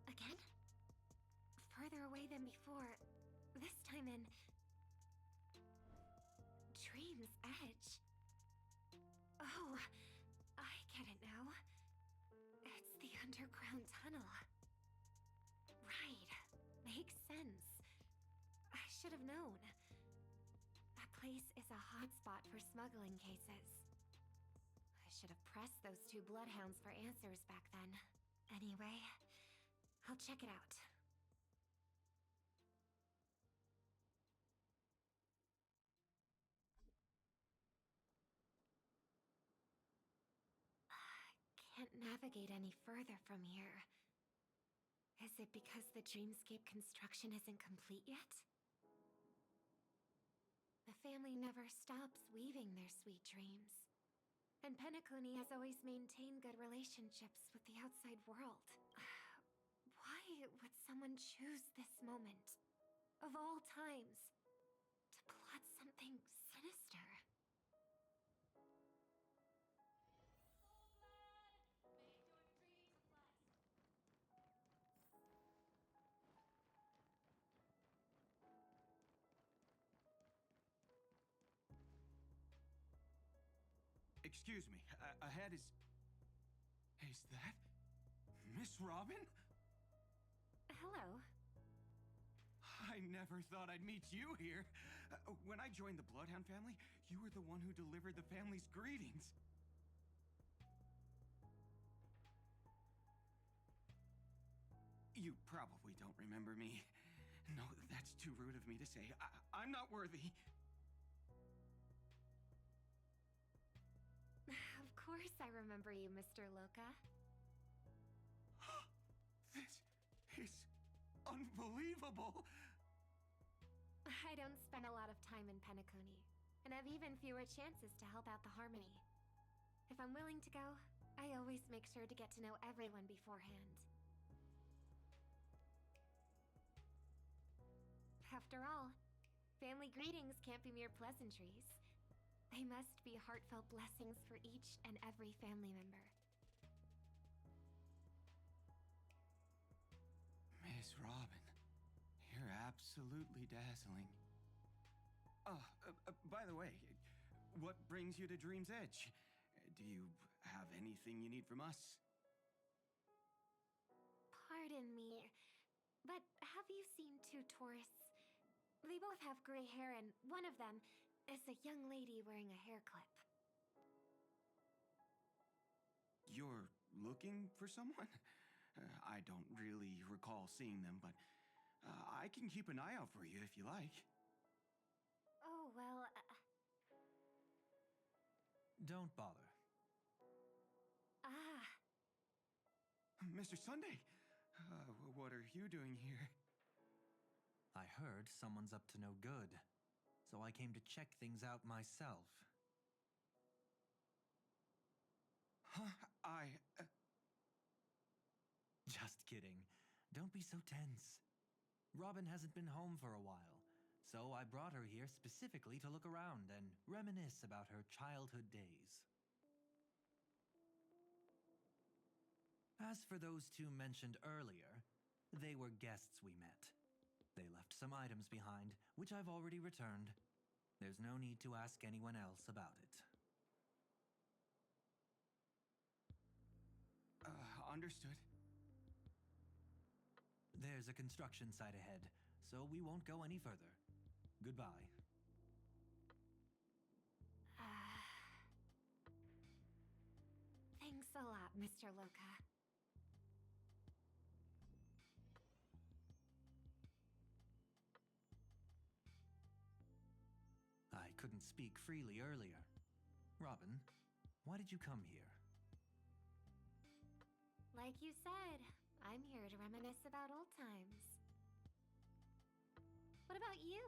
I: Again? Further away than before. This time in Dream's Edge. Oh, I get it now. It's the underground tunnel. Right. Makes sense. I should have known. That place is a hotspot for smuggling cases. I should have pressed those two bloodhounds for answers back then. Anyway, I'll check it out. Can't navigate any further from here. Is it because the dreamscape construction isn't complete yet? The family never stops weaving their sweet dreams. And Penacony has always maintained good relationships with the outside world. Why would someone choose this moment, of all times, to plot something sinister?
Q: Excuse me, ahead is... Is that... Miss Robin?
I: Hello.
Q: I never thought I'd meet you here. When I joined the Bloodhound family, you were the one who delivered the family's greetings. You probably don't remember me. No, that's too rude of me to say. I'm not worthy.
I: Of course I remember you, Mr. Loka.
Q: This is unbelievable.
I: I don't spend a lot of time in Penacony, and have even fewer chances to help out the Harmony. If I'm willing to go, I always make sure to get to know everyone beforehand. After all, family greetings can't be mere pleasantries. They must be heartfelt blessings for each and every family member.
Q: Miss Robin, you're absolutely dazzling. By the way, what brings you to Dream's Edge? Do you have anything you need from us?
I: Pardon me, but have you seen two tourists? They both have gray hair, and one of them is a young lady wearing a hair clip.
Q: You're looking for someone? I don't really recall seeing them, but I can keep an eye out for you if you like.
I: Oh, well...
J: Don't bother.
Q: Mr. Sunday, what are you doing here?
J: I heard someone's up to no good, so I came to check things out myself.
Q: Huh?
J: Just kidding. Don't be so tense. Robin hasn't been home for a while, so I brought her here specifically to look around and reminisce about her childhood days. As for those two mentioned earlier, they were guests we met. They left some items behind, which I've already returned. There's no need to ask anyone else about it.
Q: Understood.
J: There's a construction site ahead, so we won't go any further. Goodbye.
I: Thanks a lot, Mr. Loka.
J: I couldn't speak freely earlier. Robin, why did you come here?
I: Like you said, I'm here to reminisce about old times. What about you?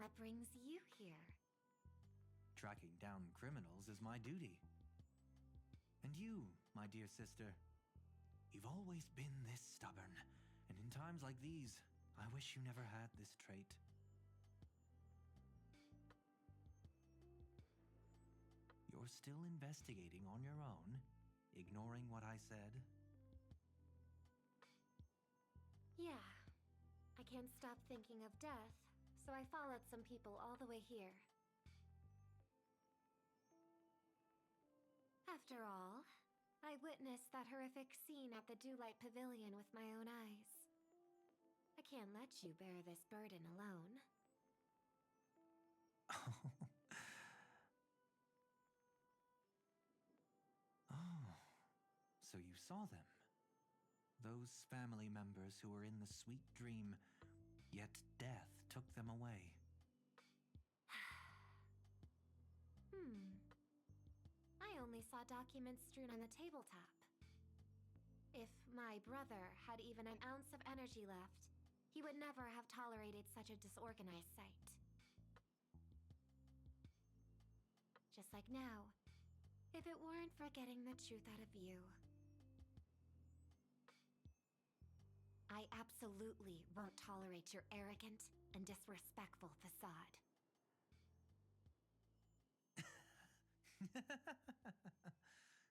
I: What brings you here?
J: Tracking down criminals is my duty. And you, my dear sister, you've always been this stubborn, and in times like these, I wish you never had this trait. You're still investigating on your own, ignoring what I said?
I: Yeah. I can't stop thinking of death, so I followed some people all the way here. After all, I witnessed that horrific scene at the Dewlight Pavilion with my own eyes. I can't let you bear this burden alone.
J: Oh, so you saw them. Those family members who were in the sweet dream, yet death took them away.
I: I only saw documents strewn on the tabletop. If my brother had even an ounce of energy left, he would never have tolerated such a disorganized sight. Just like now, if it weren't for getting the truth out of you. I absolutely won't tolerate your arrogant and disrespectful facade.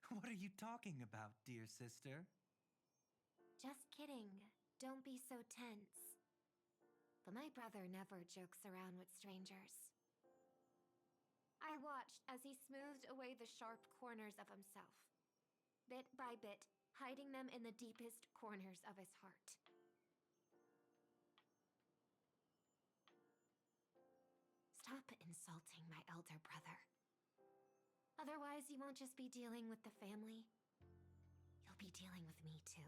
J: What are you talking about, dear sister?
I: Just kidding. Don't be so tense. But my brother never jokes around with strangers. I watched as he smoothed away the sharp corners of himself, bit by bit, hiding them in the deepest corners of his heart. Stop insulting my elder brother. Otherwise, you won't just be dealing with the family. You'll be dealing with me too.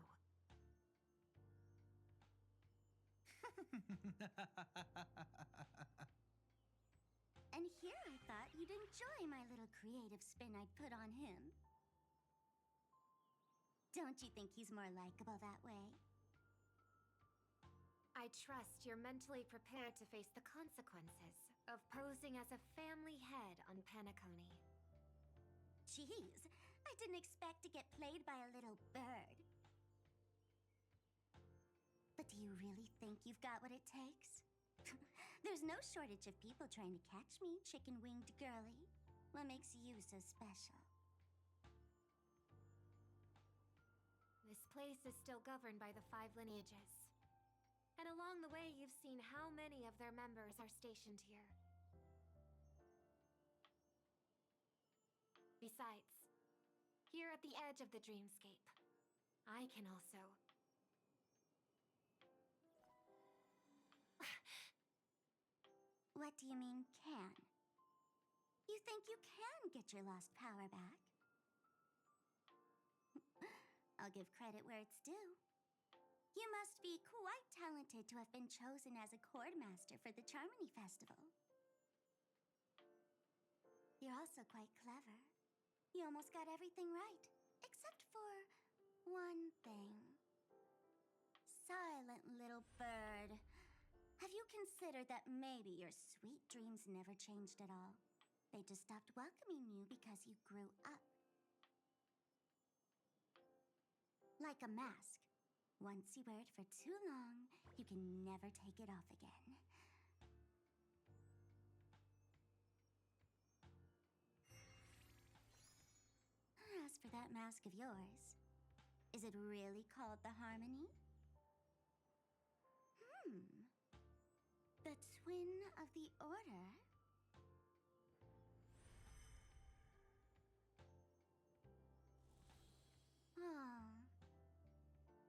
R: And here I thought you'd enjoy my little creative spin I'd put on him. Don't you think he's more likable that way?
I: I trust you're mentally prepared to face the consequences of posing as a family head on Penacony.
R: Jeez, I didn't expect to get played by a little bird. But do you really think you've got what it takes? There's no shortage of people trying to catch me, chicken-winged girly. What makes you so special?
I: This place is still governed by the 5 lineages. And along the way, you've seen how many of their members are stationed here. Besides, here at the edge of the dreamscape, I can also...
R: What do you mean, can? You think you can get your lost power back? I'll give credit where it's due. You must be quite talented to have been chosen as a Chordmaster for the Charmony Festival. You're also quite clever. You almost got everything right, except for one thing. Silent little bird. Have you considered that maybe your sweet dreams never changed at all? They just stopped welcoming you because you grew up. Like a mask. Once you wear it for too long, you can never take it off again. As for that mask of yours, is it really called the Harmony? The Twin of the Order? Oh,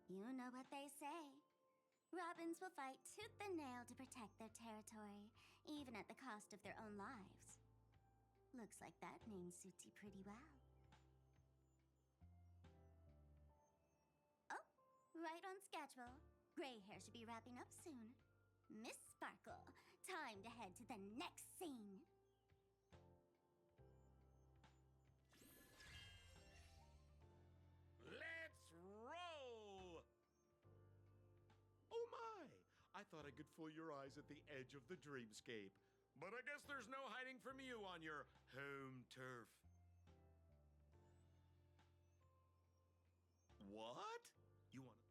R: You know what they say. Robins will fight tooth and nail to protect their territory, even at the cost of their own lives. Looks like that name suits you pretty well. Oh, right on schedule. Gray hair should be wrapping up soon. Miss Sparkle, time to head to the next scene.
O: Let's roll! Oh my! I thought I could fool your eyes at the edge of the dreamscape. But I guess there's no hiding from you on your home turf. What? You want to...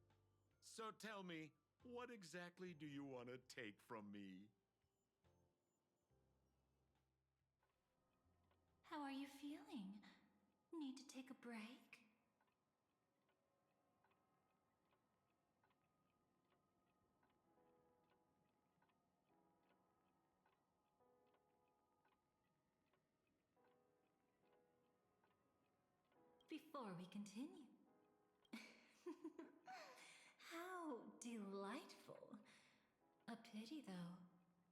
O: So tell me, what exactly do you want to take from me?
E: How are you feeling? Need to take a break? Before we continue. How delightful. A pity, though,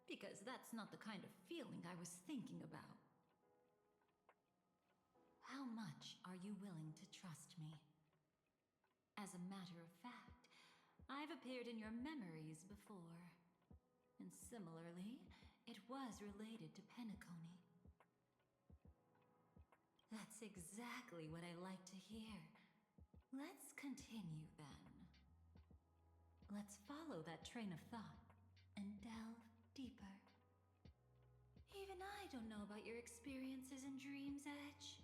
E: because that's not the kind of feeling I was thinking about. How much are you willing to trust me? As a matter of fact, I've appeared in your memories before. And similarly, it was related to Penacony. That's exactly what I like to hear. Let's continue then. Let's follow that train of thought and delve deeper. Even I don't know about your experiences in Dream's Edge.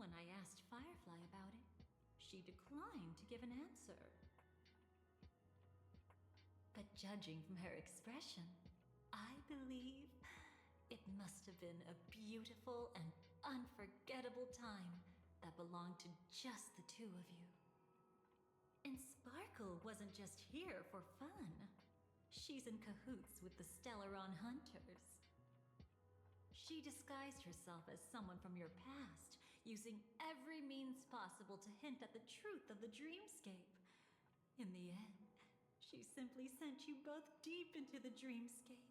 E: When I asked Firefly about it, she declined to give an answer. But judging from her expression, I believe it must have been a beautiful and unforgettable time that belonged to just the two of you. And Sparkle wasn't just here for fun. She's in cahoots with the Stellaron Hunters. She disguised herself as someone from your past, using every means possible to hint at the truth of the dreamscape. In the end, she simply sent you both deep into the dreamscape.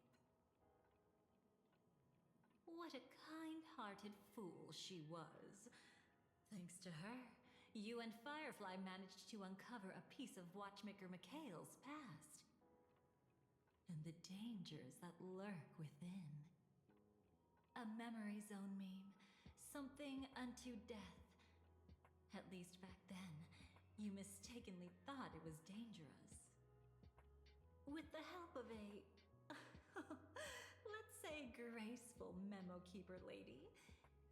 E: What a kind-hearted fool she was. Thanks to her, you and Firefly managed to uncover a piece of Watchmaker Mikhail's past. And the dangers that lurk within. A memory zone meme, something unto death. At least back then, you mistakenly thought it was dangerous. With the help of a... let's say graceful memo keeper lady,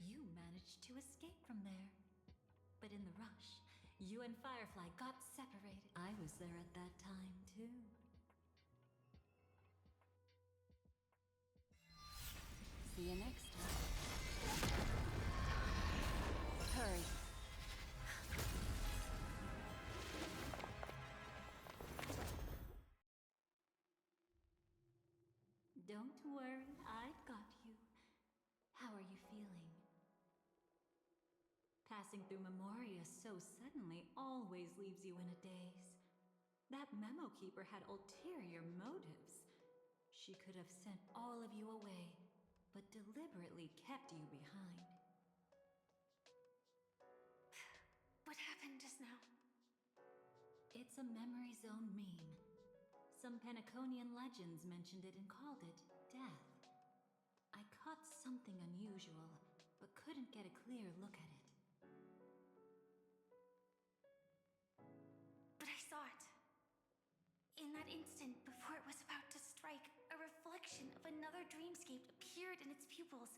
E: you managed to escape from there. But in the rush, you and Firefly got separated. I was there at that time, too.
D: See you next time. Hurry.
E: Don't worry, I've got you. How are you feeling? Passing through Memoria so suddenly always leaves you in a daze. That memo keeper had ulterior motives. She could have sent all of you away, but deliberately kept you behind.
A: What happened just now?
E: It's a memory zone meme. Some Penaconian legends mentioned it and called it death. I caught something unusual, but couldn't get a clear look at it.
A: But I saw it. In that instant, before it was about to strike, a reflection of another dreamscape appeared in its pupils.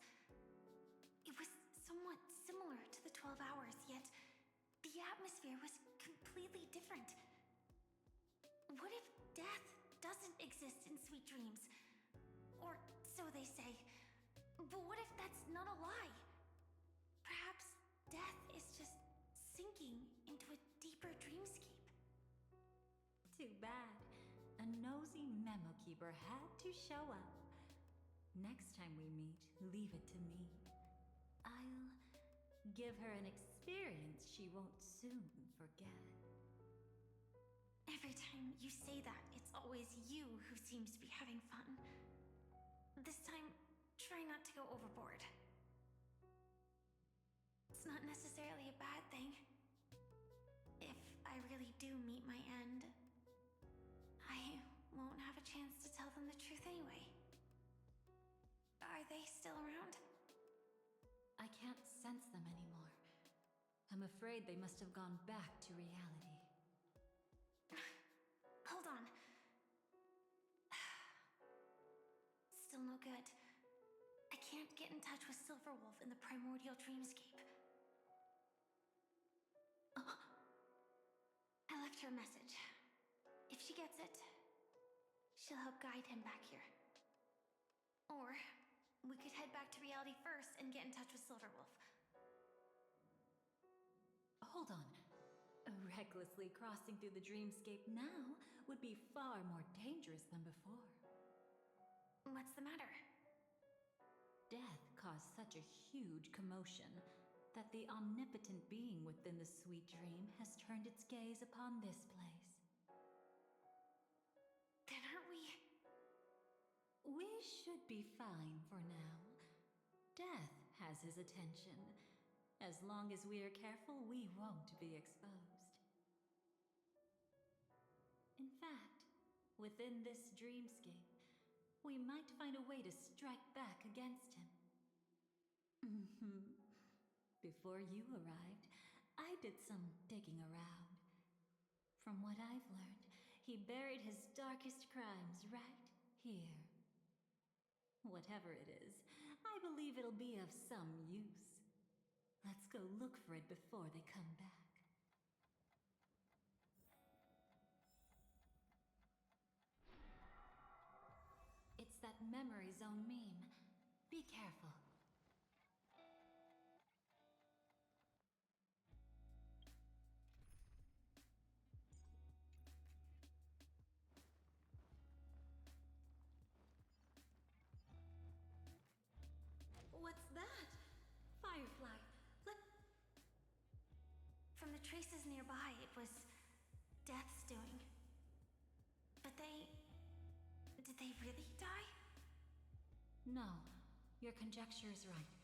A: It was somewhat similar to the 12 hours, yet the atmosphere was completely different. What if death doesn't exist in sweet dreams? Or so they say. But what if that's not a lie? Perhaps death is just sinking into a deeper dreamscape.
E: Too bad. A nosy memo keeper had to show up. Next time we meet, leave it to me. I'll give her an experience she won't soon forget.
A: Every time you say that, it's always you who seems to be having fun. This time, try not to go overboard. It's not necessarily a bad thing. If I really do meet my end, I won't have a chance to tell them the truth anyway. Are they still around?
E: I can't sense them anymore. I'm afraid they must have gone back to reality.
A: Hold on. Still no good. I can't get in touch with Silverwolf in the primordial dreamscape. I left her a message. If she gets it, she'll help guide him back here. Or we could head back to reality first and get in touch with Silverwolf.
E: Hold on. Recklessly crossing through the dreamscape now would be far more dangerous than before.
A: What's the matter?
E: Death caused such a huge commotion that the omnipotent being within the sweet dream has turned its gaze upon this place.
A: Then aren't we?
E: We should be fine for now. Death has his attention. As long as we are careful, we won't be exposed. In fact, within this dreamscape, we might find a way to strike back against him. Before you arrived, I did some digging around. From what I've learned, he buried his darkest crimes right here. Whatever it is, I believe it'll be of some use. Let's go look for it before they come back. It's that memory zone meme. Be careful. What's that? Firefly.
A: From the traces nearby, it was Death's doing. But did they really die?
E: No, your conjecture is right.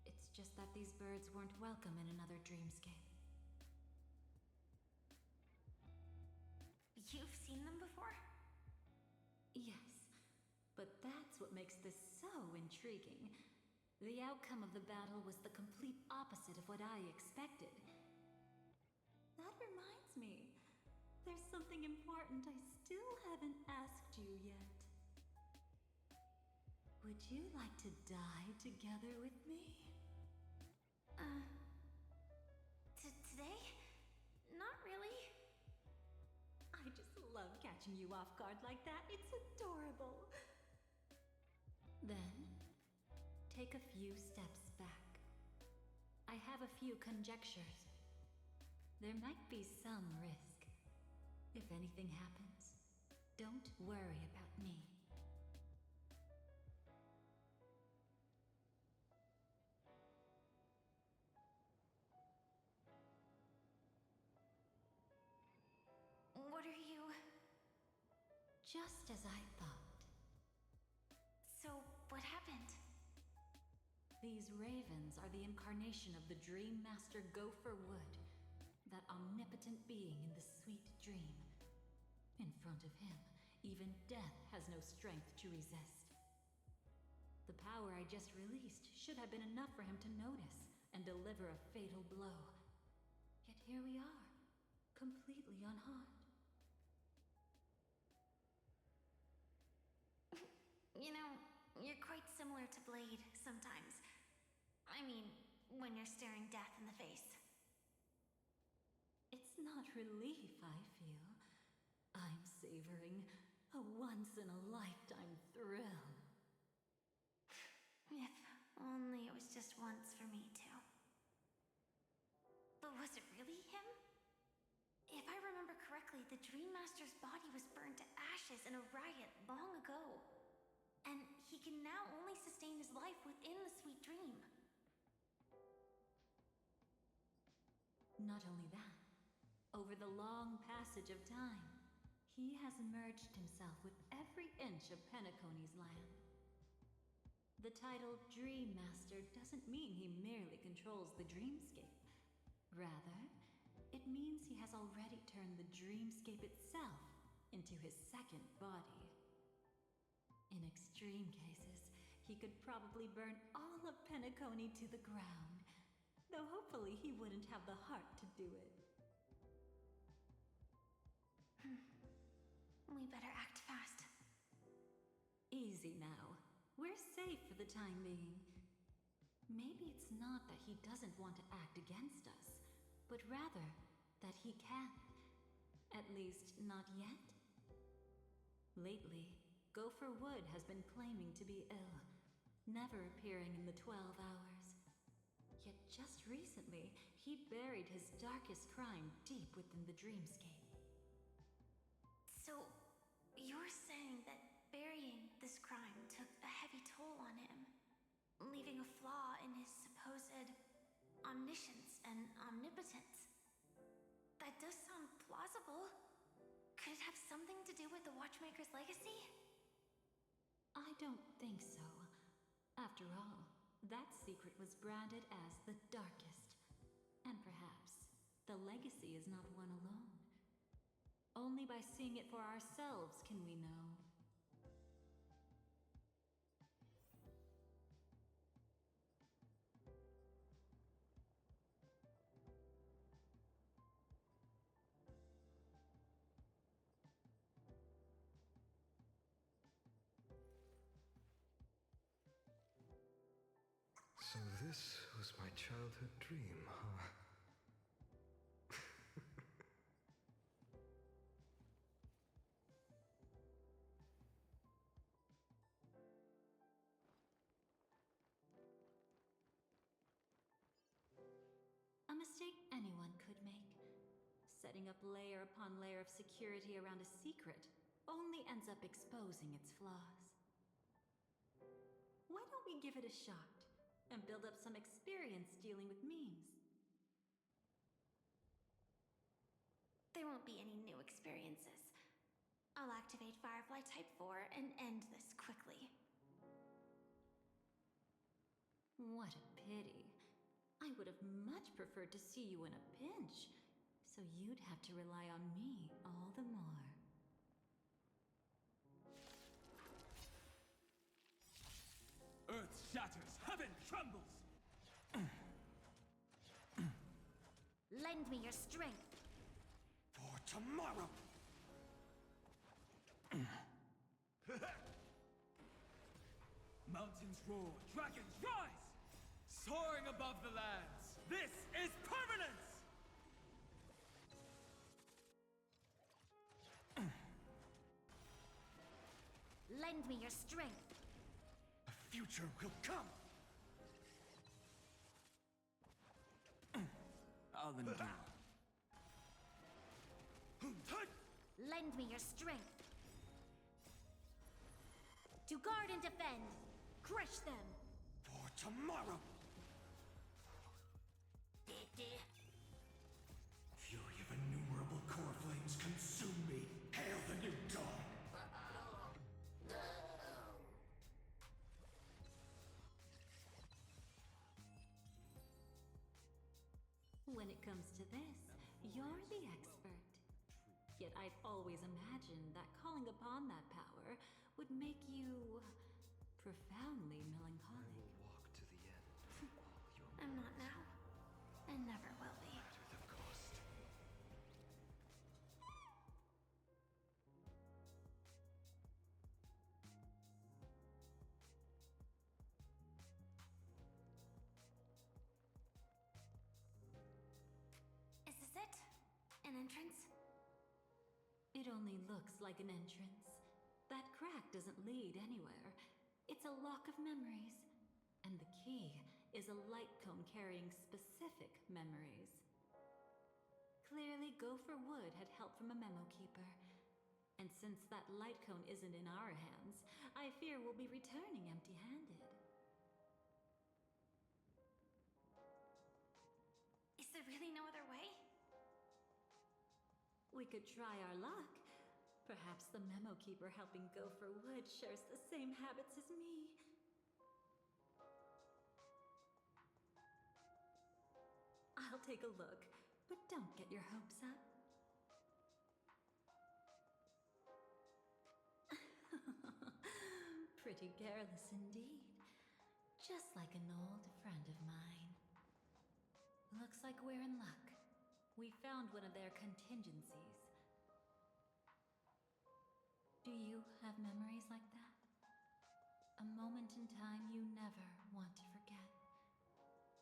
E: It's just that these birds weren't welcome in another dreamscape.
A: You've seen them before?
E: Yes, but that's what makes this so intriguing. The outcome of the battle was the complete opposite of what I expected. That reminds me, there's something important I still haven't asked you yet. Would you like to die together with me?
A: Today? Not really.
E: I just love catching you off guard like that. It's adorable. Then, take a few steps back. I have a few conjectures. There might be some risk. If anything happens, don't worry about me.
A: What are you...
E: Just as I thought.
A: So, what happened?
E: These ravens are the incarnation of the Dream Master Gopher Wood, that omnipotent being in the sweet dream. In front of him, even death has no strength to resist. The power I just released should have been enough for him to notice and deliver a fatal blow. Yet here we are, completely unharmed.
A: You know, you're quite similar to Blade sometimes. I mean, when you're staring death in the face.
E: It's not relief I feel. I'm savoring a once-in-a-lifetime thrill.
A: If only it was just once for me, too. But was it really him? If I remember correctly, the Dream Master's body was burned to ashes in a riot long ago. And he can now only sustain his life within the sweet dream.
E: Not only that, over the long passage of time, He has merged himself with every inch of Penacony's land. The title Dream Master doesn't mean he merely controls the dreamscape. Rather, it means he has already turned the dreamscape itself into his second body. In extreme cases, he could probably burn all of Penacony to the ground, though hopefully he wouldn't have the heart to do it.
A: We better act fast.
E: Easy now. We're safe for the time being. Maybe it's not that he doesn't want to act against us, but rather that he can't. At least, not yet. Lately, Gopher Wood has been claiming to be ill, never appearing in the 12 hours. Yet just recently, he buried his darkest crime deep within the dreamscape.
A: So, you're saying that burying this crime took a heavy toll on him, leaving a flaw in his supposed omniscience and omnipotence? That does sound plausible. Could it have something to do with the Watchmaker's legacy?
E: I don't think so. After all, that secret was branded as the darkest. And perhaps the legacy is not one alone. Only by seeing it for ourselves can we know.
N: So this was my childhood dream, huh?
E: A mistake anyone could make. Setting up layer upon layer of security around a secret only ends up exposing its flaws. Why don't we give it a shot and build up some experience dealing with memes?
A: There won't be any new experiences. I'll activate Firefly Type 4 and end this quickly.
E: What a pity. I would have much preferred to see you in a pinch, so you'd have to rely on me all the more.
F: Earth shatters, heaven trembles!
R: Lend me your strength.
H: For tomorrow!
F: Mountains roar, dragons rise! Soaring above the lands, this is permanence!
R: Lend me your strength.
H: The future will come!
F: I'll endure.
R: Lend me your strength. To guard and defend. Crush them.
H: For tomorrow! Fury of innumerable core flames consume me. Hail the new dawn!
E: When it comes to this, you're the expert. Yet I'd always imagined that calling upon that power would make you profoundly melancholic.
N: I will walk to the end with all your
A: I'm not now, and never will be.
N: matter the cost.
A: Is this it? An entrance?
E: It only looks like an entrance. That crack doesn't lead anywhere. It's a lock of memories. And the key is a light cone carrying specific memories. Clearly, Gopher Wood had help from a memo keeper. And since that light cone isn't in our hands, I fear we'll be returning empty-handed.
A: Is there really no other way?
E: We could try our luck, Perhaps the memo keeper helping Gopher Wood shares the same habits as me. I'll take a look, but don't get your hopes up. Pretty careless indeed. Just like an old friend of mine. Looks like we're in luck. We found one of their contingencies. Do you have memories like that? A moment in time you never want to forget.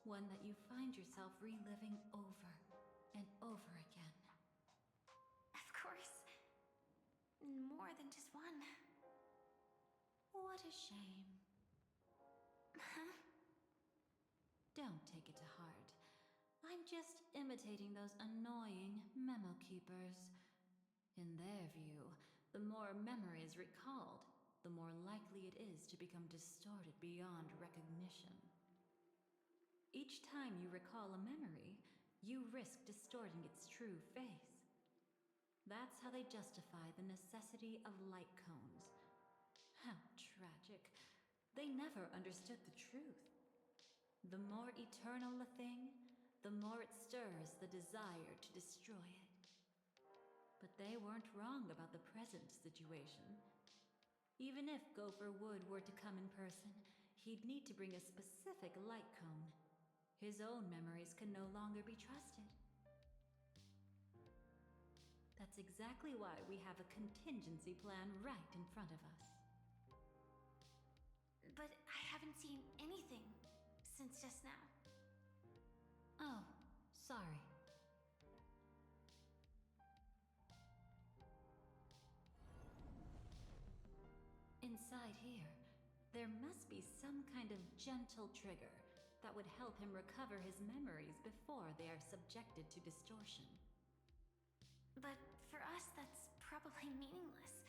E: One that you find yourself reliving over and over again.
A: Of course. More than just one.
E: What a shame.
A: Huh?
E: Don't take it to heart. I'm just imitating those annoying memo keepers. In their view, the more memory is recalled, the more likely it is to become distorted beyond recognition. Each time you recall a memory, you risk distorting its true face. That's how they justify the necessity of light cones. How tragic. They never understood the truth. The more eternal a thing, the more it stirs the desire to destroy it. But they weren't wrong about the present situation. Even if Gopher Wood were to come in person, he'd need to bring a specific light cone. His own memories can no longer be trusted. That's exactly why we have a contingency plan right in front of us.
A: But I haven't seen anything since just now.
E: Oh, sorry. Inside here, there must be some kind of gentle trigger that would help him recover his memories before they are subjected to distortion.
A: But for us, that's probably meaningless.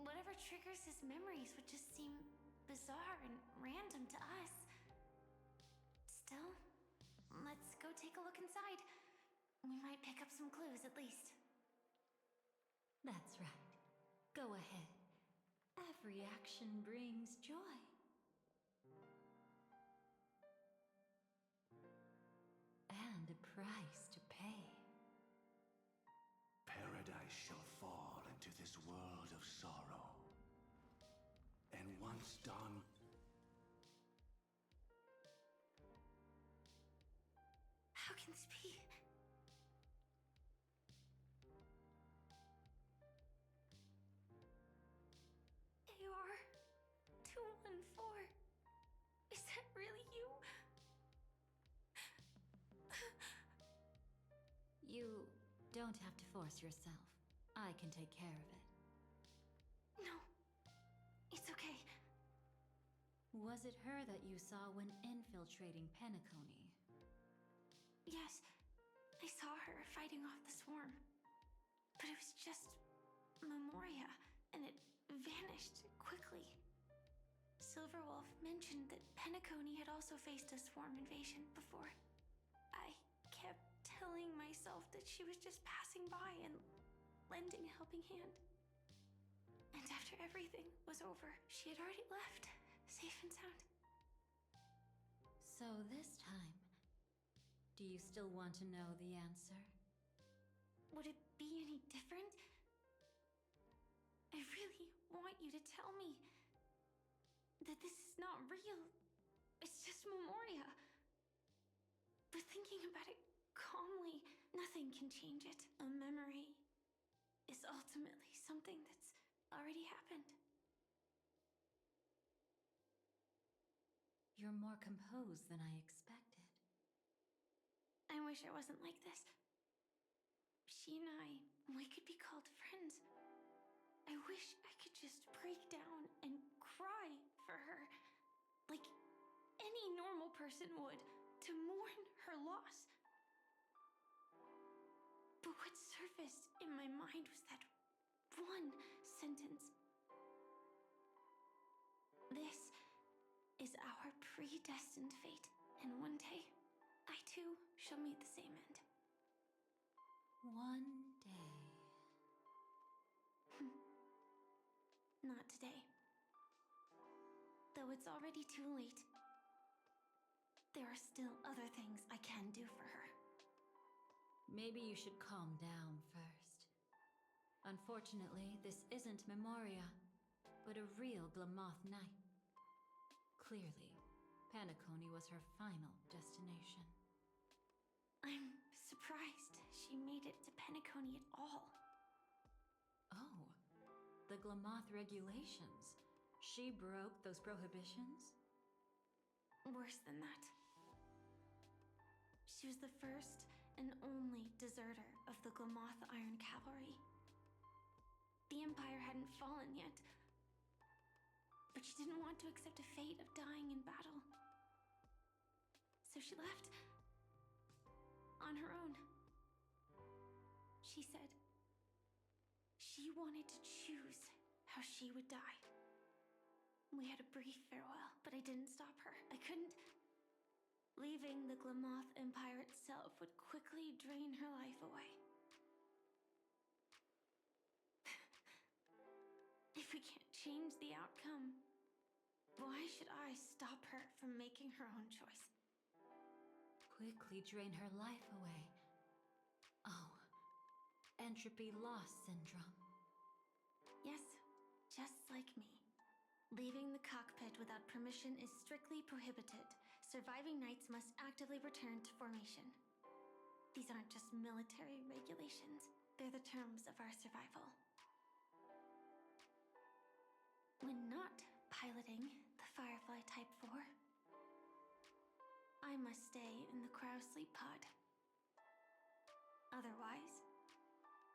A: Whatever triggers his memories would just seem bizarre and random to us. Still, let's go take a look inside. We might pick up some clues at least.
E: That's right. Go ahead. Every action brings joy. And a price to pay.
H: Paradise shall fall into this world of sorrow. And once done,
A: How can this be? AR-214. Is that really you?
E: You don't have to force yourself. I can take care of it.
A: No, it's okay.
E: Was it her that you saw when infiltrating Penacony?
A: Yes, I saw her fighting off the swarm. But it was just Memoria, and it vanished quickly. Silverwolf mentioned that Penacony had also faced a swarm invasion before. I kept telling myself that she was just passing by and lending a helping hand. And after everything was over, she had already left, safe and sound.
E: So this time, do you still want to know the answer?
A: Would it be any different? I really want you to tell me that this is not real. It's just Memoria. But thinking about it calmly, nothing can change it. A memory is ultimately something that's already happened.
E: You're more composed than I expected.
A: I wish I wasn't like this. She and I, we could be called friends. I wish I could just break down and cry for her, like any normal person would, to mourn her loss. But what surfaced in my mind was that one sentence. This is our predestined fate, and one day, I too shall meet the same end.
E: One day.
A: Not today. Though it's already too late, there are still other things I can do for her.
E: Maybe you should calm down first. Unfortunately, this isn't Memoria, but a real Glamoth night. Clearly, Penacony was her final destination.
A: I'm surprised she made it to Penacony at all.
E: Oh, the Glamoth regulations. She broke those prohibitions?
A: Worse than that. She was the first and only deserter of the Glamoth Iron Cavalry. The Empire hadn't fallen yet, but she didn't want to accept a fate of dying in battle. So she left on her own. She said she wanted to choose how she would die. We had a brief farewell, but I didn't stop her. I couldn't. Leaving the Glamoth Empire itself would quickly drain her life away. If we can't change the outcome, why should I stop her from making her own choice?
E: Quickly drain her life away. Oh, entropy loss syndrome.
A: Yes, just like me. Leaving the cockpit without permission is strictly prohibited. Surviving knights must actively return to formation. These aren't just military regulations, they're the terms of our survival. When not piloting the Firefly Type 4, I must stay in the cryo sleep pod. Otherwise,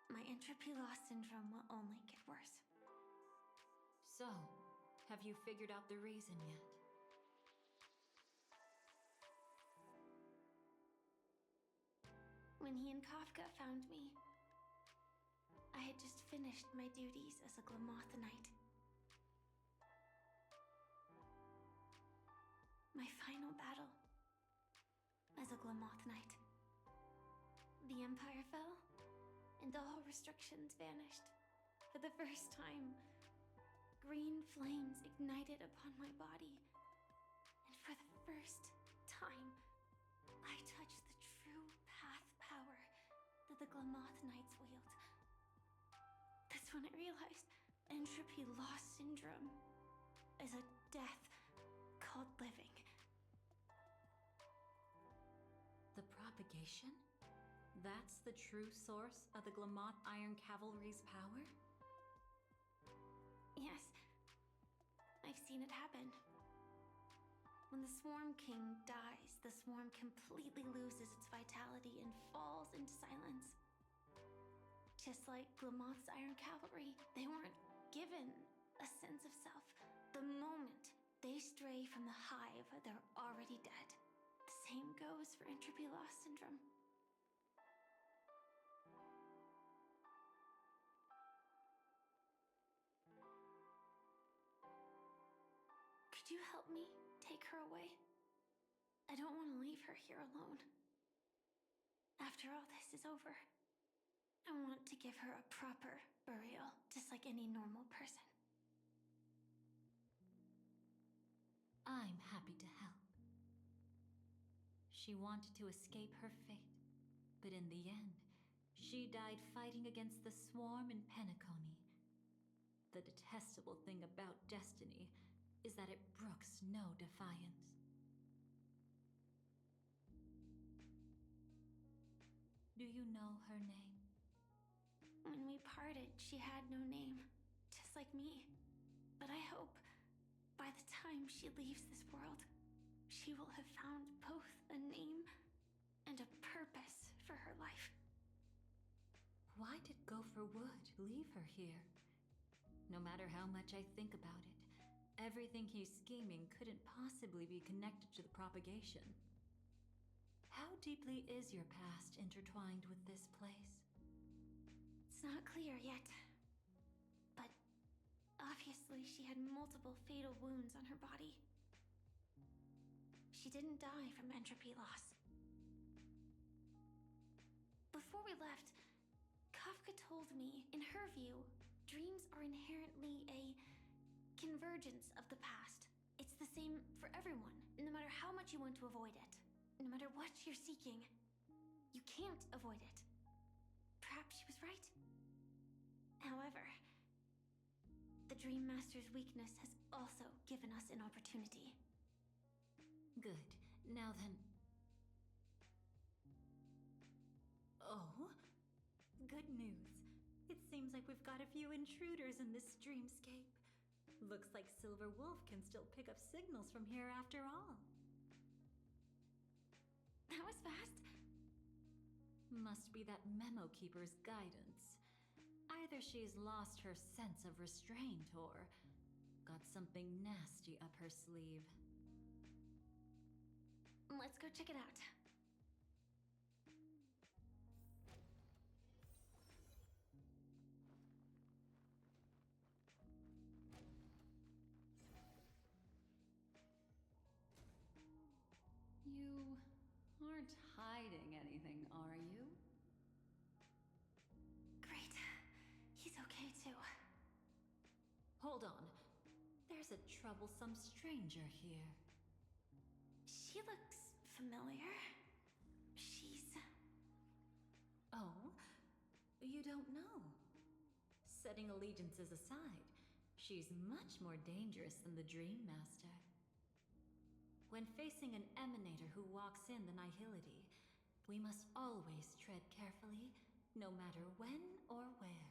A: my entropy loss syndrome will only get worse.
E: So, have you figured out the reason yet?
A: When he and Kafka found me, I had just finished my duties as a Glamoth Knight. My final battle as a Glamoth Knight. The Empire fell, and all restrictions vanished. For the first time, green flames ignited upon my body, and for the first time, I touched the true path power that the Glamoth Knights wield. That's when I realized entropy loss syndrome is a death called living.
E: The propagation? That's the true source of the Glamoth Iron Cavalry's power?
A: Yes, I've seen it happen. When the Swarm King dies, the swarm completely loses its vitality and falls into silence. Just like Glamoth's Iron Cavalry, they weren't given a sense of self. The moment they stray from the hive, they're already dead. The same goes for entropy loss syndrome. Could you help me take her away? I don't want to leave her here alone. After all this is over, I want to give her a proper burial, just like any normal person.
E: I'm happy to help. She wanted to escape her fate, but in the end, she died fighting against the swarm in Penacony. The detestable thing about destiny is that it brooks no defiance. Do you know her name?
A: When we parted, she had no name, just like me. But I hope by the time she leaves this world, she will have found both a name and a purpose for her life.
E: Why did Gopher Wood leave her here? No matter how much I think about it, everything he's scheming couldn't possibly be connected to the propagation. How deeply is your past intertwined with this place?
A: It's not clear yet. But obviously she had multiple fatal wounds on her body. She didn't die from entropy loss. Before we left, Kafka told me, in her view, dreams are inherently a convergence of the past. It's the same for everyone, no matter how much you want to avoid it. No matter what you're seeking, you can't avoid it. Perhaps she was right. However, the Dream Master's weakness has also given us an opportunity.
E: Good. Now then. Oh? Good news. It seems like we've got a few intruders in this dreamscape. Looks like Silver Wolf can still pick up signals from here after all.
A: That was fast.
E: Must be that memo keeper's guidance. Either she's lost her sense of restraint or got something nasty up her sleeve.
A: Let's go check it out.
D: You aren't hiding anything, are you?
A: Great. He's okay too.
E: Hold on. There's a troublesome stranger here.
A: She looks familiar. She's...
E: Oh? You don't know? Setting allegiances aside, she's much more dangerous than the Dream Master. When facing an emanator who walks in the nihility, we must always tread carefully, no matter when or where.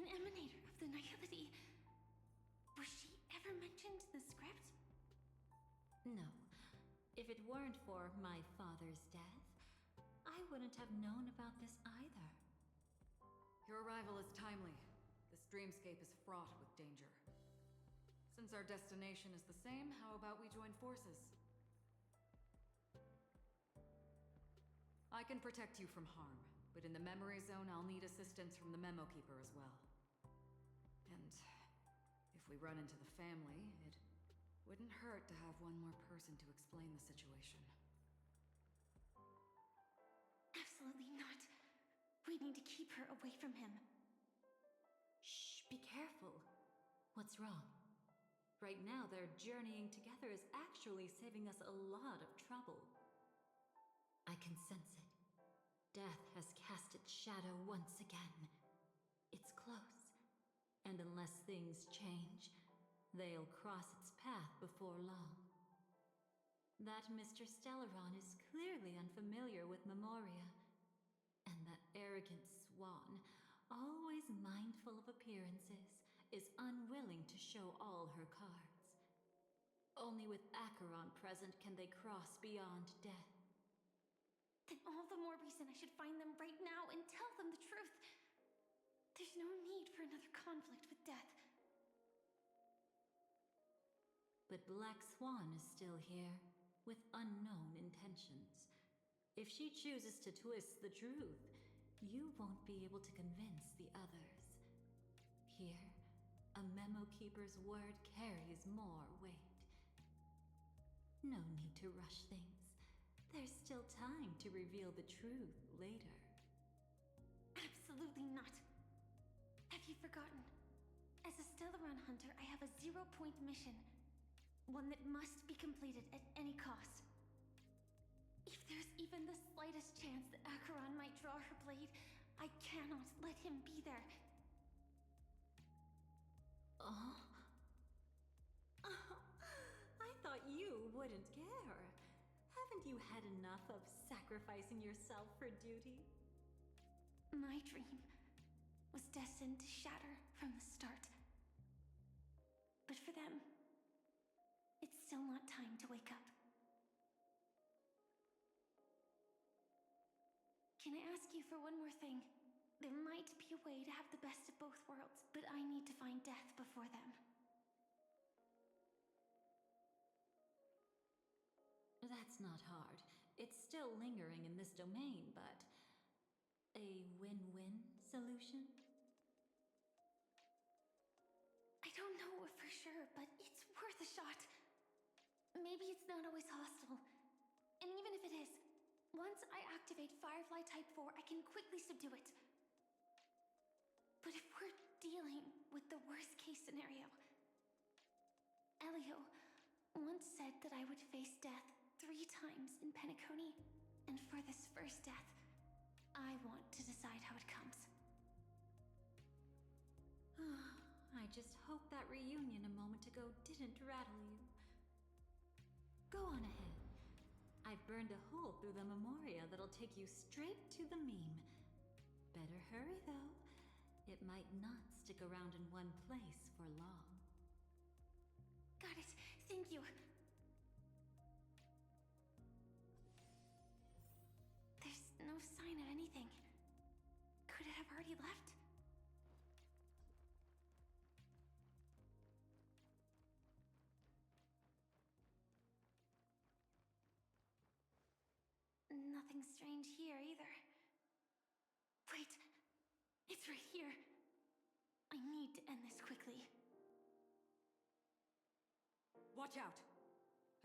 A: an emanator of the nihility. Was she ever mentioned in the script?
E: No. If it weren't for my father's death, I wouldn't have known about this either.
S: Your arrival is timely. This dreamscape is fraught with danger. Since our destination is the same, how about we join forces? I can protect you from harm, but in the memory zone, I'll need assistance from the Memo Keeper as well. And if we run into the family, it wouldn't hurt to have one more person to explain the situation.
A: Absolutely not. We need to keep her away from him.
E: Shh, be careful. What's wrong? Right now, their journeying together is actually saving us a lot of trouble. I can sense it. Death has cast its shadow once again. It's close. And unless things change, they'll cross its path before long. That Mr. Stellaron is clearly unfamiliar with Memoria. And that arrogant swan, always mindful of appearances, is unwilling to show all her cards. Only with Acheron present can they cross beyond death.
A: Then all the more reason I should find them right now and tell them the truth. There's no need for another conflict with death.
E: But Black Swan is still here, with unknown intentions. If she chooses to twist the truth, you won't be able to convince the others. Here, a Memo Keeper's word carries more weight. No need to rush things. There's still time to reveal the truth later.
A: Absolutely not. Have you forgotten? As a Stellaron hunter, I have a 0-point mission. One that must be completed at any cost. If there's even the slightest chance that Acheron might draw her blade, I cannot let him be there.
E: Oh. I thought you wouldn't care. Haven't you had enough of sacrificing yourself for duty?
A: My dream was destined to shatter from the start. But for them, it's still not time to wake up. Can I ask you for one more thing? There might be a way to have the best of both worlds, but I need to find death before them.
E: That's not hard. It's still lingering in this domain, but a win-win solution?
A: I don't know for sure, but it's worth a shot. Maybe it's not always hostile. And even if it is, once I activate Firefly Type 4, I can quickly subdue it. But if we're dealing with the worst case scenario, Elio once said that I would face death 3 times in Penacony, and for this first death, I want to decide how it comes.
E: I just hope that reunion a moment ago didn't rattle you. Go on ahead. I've burned a hole through the Memoria that'll take you straight to the meme. Better hurry, though. It might not stick around in one place for long.
A: Got it. Thank you. There's no sign of anything. Could it have already left? Nothing strange here either. Wait, it's right here. I need to end this quickly.
S: Watch out!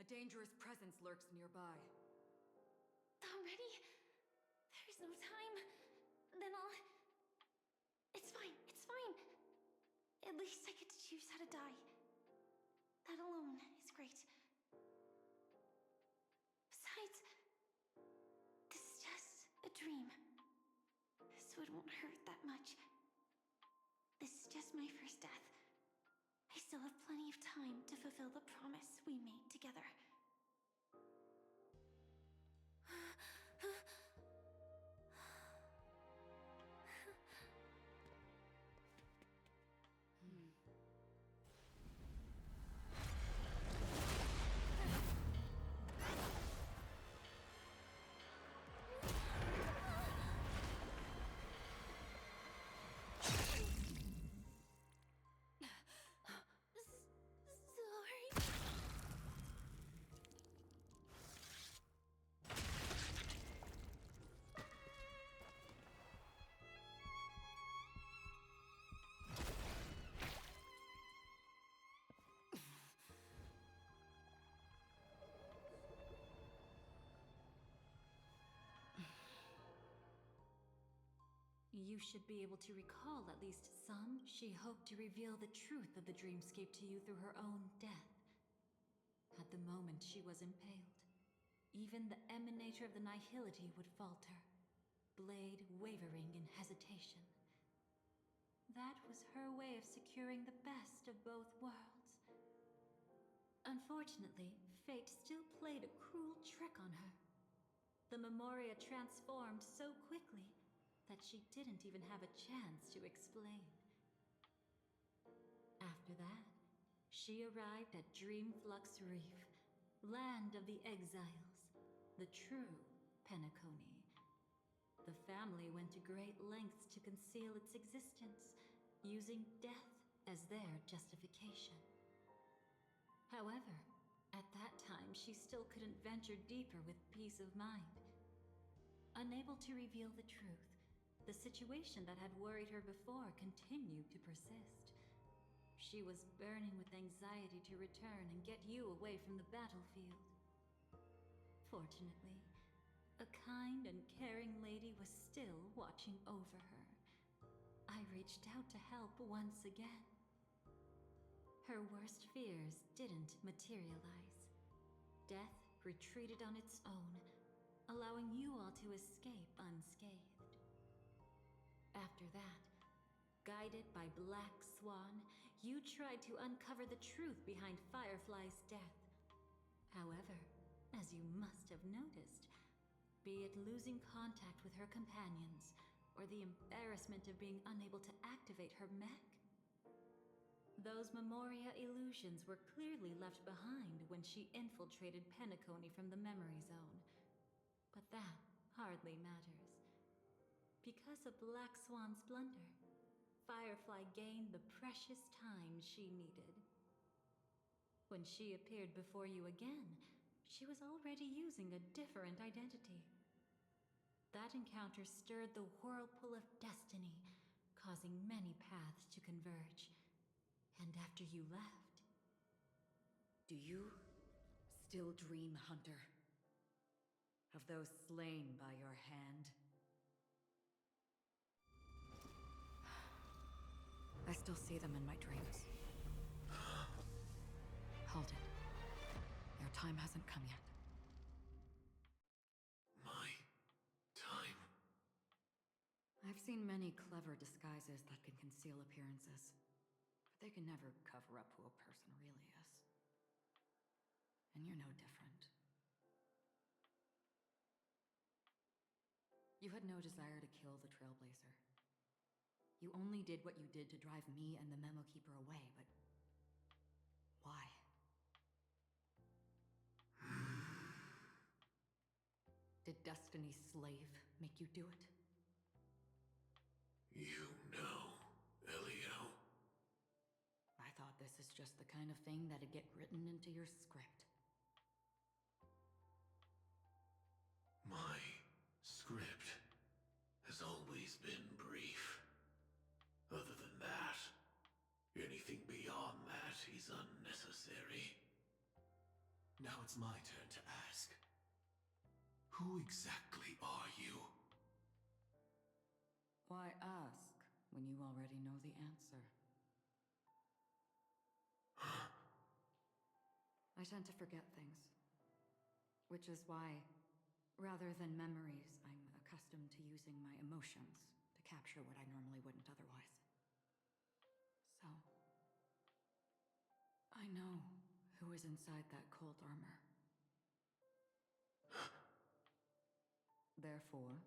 S: A dangerous presence lurks nearby.
A: Already? There's no time. Then I'll... It's fine, it's fine. At least I get to choose how to die. That alone is great. Besides, this is just a dream. So it won't hurt that much. This is just my first death. I still have plenty of time to fulfill the promise we made together.
E: You should be able to recall at least some. She hoped to reveal the truth of the dreamscape to you through her own death. At the moment she was impaled, even the emanator of the nihility would falter, blade wavering in hesitation. That was her way of securing the best of both worlds. Unfortunately, fate still played a cruel trick on her. The Memoria transformed so quickly that she didn't even have a chance to explain. After that, she arrived at Dreamflux Reef, land of the exiles, the true Penacony. The family went to great lengths to conceal its existence, using death as their justification. However, at that time she still couldn't venture deeper with peace of mind. Unable to reveal the truth, the situation that had worried her before continued to persist. She was burning with anxiety to return and get you away from the battlefield. Fortunately, a kind and caring lady was still watching over her. I reached out to help once again. Her worst fears didn't materialize. Death retreated on its own, allowing you all to escape unscathed. After that, guided by Black Swan, you tried to uncover the truth behind Firefly's death. However, as you must have noticed, be it losing contact with her companions, or the embarrassment of being unable to activate her mech, those Memoria illusions were clearly left behind when she infiltrated Penacony from the memory zone. But that hardly matters. Because of Black Swan's blunder, Firefly gained the precious time she needed. When she appeared before you again, she was already using a different identity. That encounter stirred the whirlpool of destiny, causing many paths to converge. And after you left...
S: Do you still dream, Hunter? Of those slain by your hand? I still see them in my dreams. Hold it. Your time hasn't come yet.
H: My time?
S: I've seen many clever disguises that can conceal appearances, but they can never cover up who a person really is. And you're no different. You had no desire to kill the Trailblazer. You only did what you did to drive me and the Memo Keeper away, but... why? Did Destiny's slave make you do it?
H: You know, Elio.
S: I thought this is just the kind of thing that'd get written into your script.
H: My script has always been brief. Other than that, anything beyond that is unnecessary. Now it's my turn to ask. Who exactly are you?
S: Why ask when you already know the answer? I tend to forget things. Which is why, rather than memories, I'm accustomed to using my emotions to capture what I normally wouldn't otherwise. So, I know who is inside that cold armor. Therefore,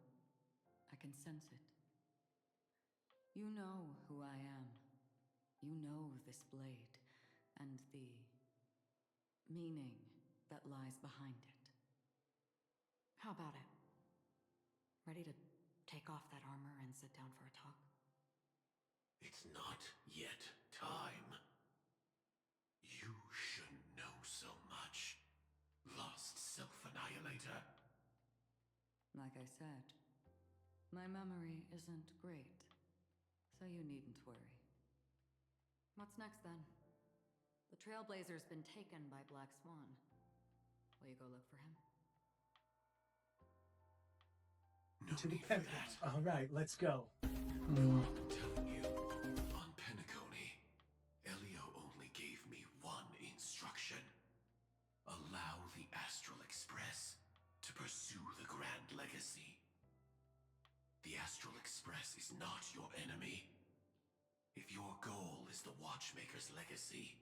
S: I can sense it. You know who I am. You know this blade, and the meaning that lies behind it. How about it? Ready to take off that armor and sit down for a talk?
H: It's not yet time. You shouldn't know so much, lost self-annihilator.
S: Like I said, my memory isn't great, so you needn't worry. What's next then? The Trailblazer's been taken by Black Swan. Will you go look for him?
T: to the Pentagon. All right, let's go.
H: I'm telling you, on Penacony, Elio only gave me one instruction. Allow the Astral Express to pursue the Grand Legacy. The Astral Express is not your enemy. If your goal is the Watchmaker's legacy,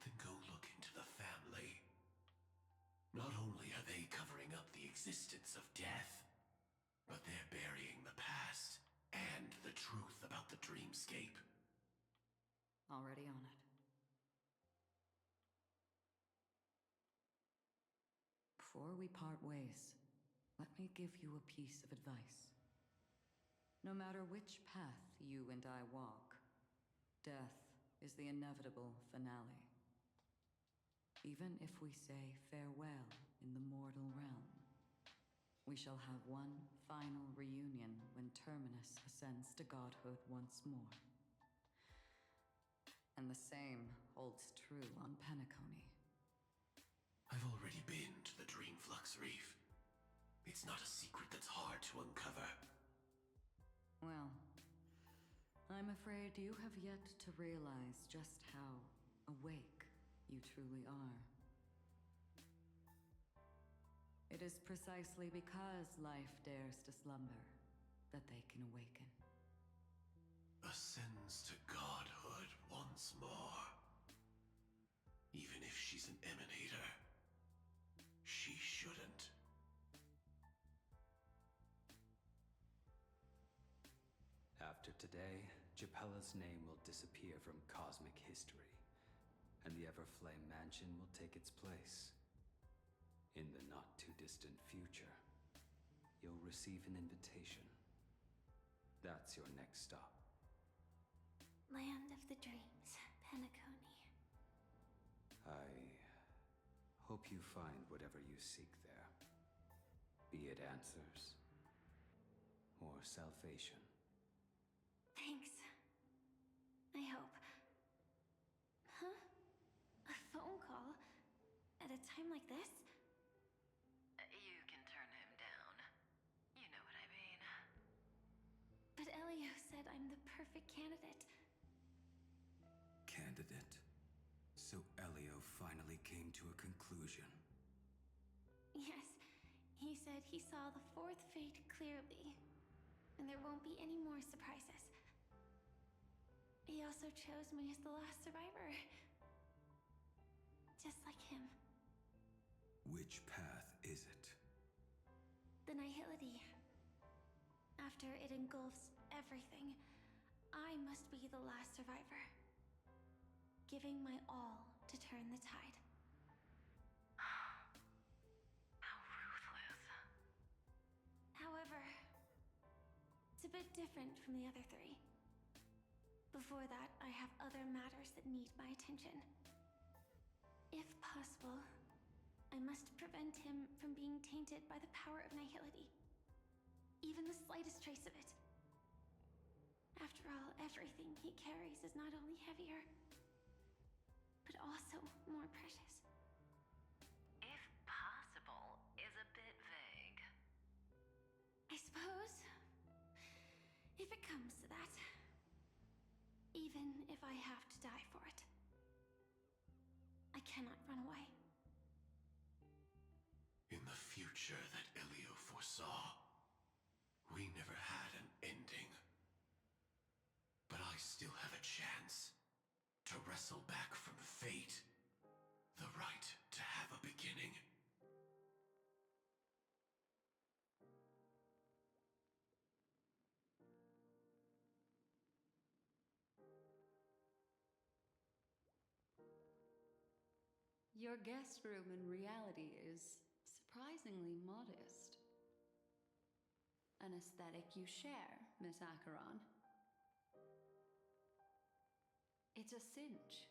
H: then go look into the family. Not only are they covering up the existence of death, but they're burying the past and the truth about the dreamscape.
S: Already on it. Before we part ways, let me give you a piece of advice. No matter which path you and I walk, death is the inevitable finale. Even if we say farewell in the mortal realm, we shall have one final reunion when Terminus ascends to godhood once more. And the same holds true on Penacony.
H: I've already been to the Dreamflux Reef. It's not a secret that's hard to uncover.
S: Well, I'm afraid you have yet to realize just how awake you truly are. It is precisely because life dares to slumber that they can awaken.
H: Ascends to godhood once more. Even if she's an emanator, she shouldn't.
U: After today, Japella's name will disappear from cosmic history, and the Everflame Mansion will take its place. In the not-too-distant future, you'll receive an invitation. That's your next stop.
A: Land of the Dreams, Penacony.
U: I hope you find whatever you seek there. Be it answers or salvation.
A: Thanks. I hope. Huh? A phone call? At a time like this?
D: You can turn him down. You know what I mean.
A: But Elio said I'm the perfect candidate.
U: Candidate. So Elio finally came to a conclusion.
A: Yes, he said he saw the fourth fate clearly, and there won't be any more surprises. He also chose me as the last survivor. Just like him.
U: Which path is it?
A: The Nihility. After it engulfs everything, I must be the last survivor. Giving my all to turn the tide.
D: How ruthless.
A: However, it's a bit different from the other three. Before that, I have other matters that need my attention. If possible, I must prevent him from being tainted by the power of Nihility. Even the slightest trace of it. After all, everything he carries is not only heavier, but also more precious.
D: If possible is a bit vague.
A: I suppose, if it comes to that, even if I have to die for it, I cannot run away.
H: In the future that Elio foresaw, we never had an ending. But I still have a chance to wrestle back from fate the right to have a beginning.
D: Your guest room in reality is surprisingly modest. An aesthetic you share, Miss Acheron. It's a cinch.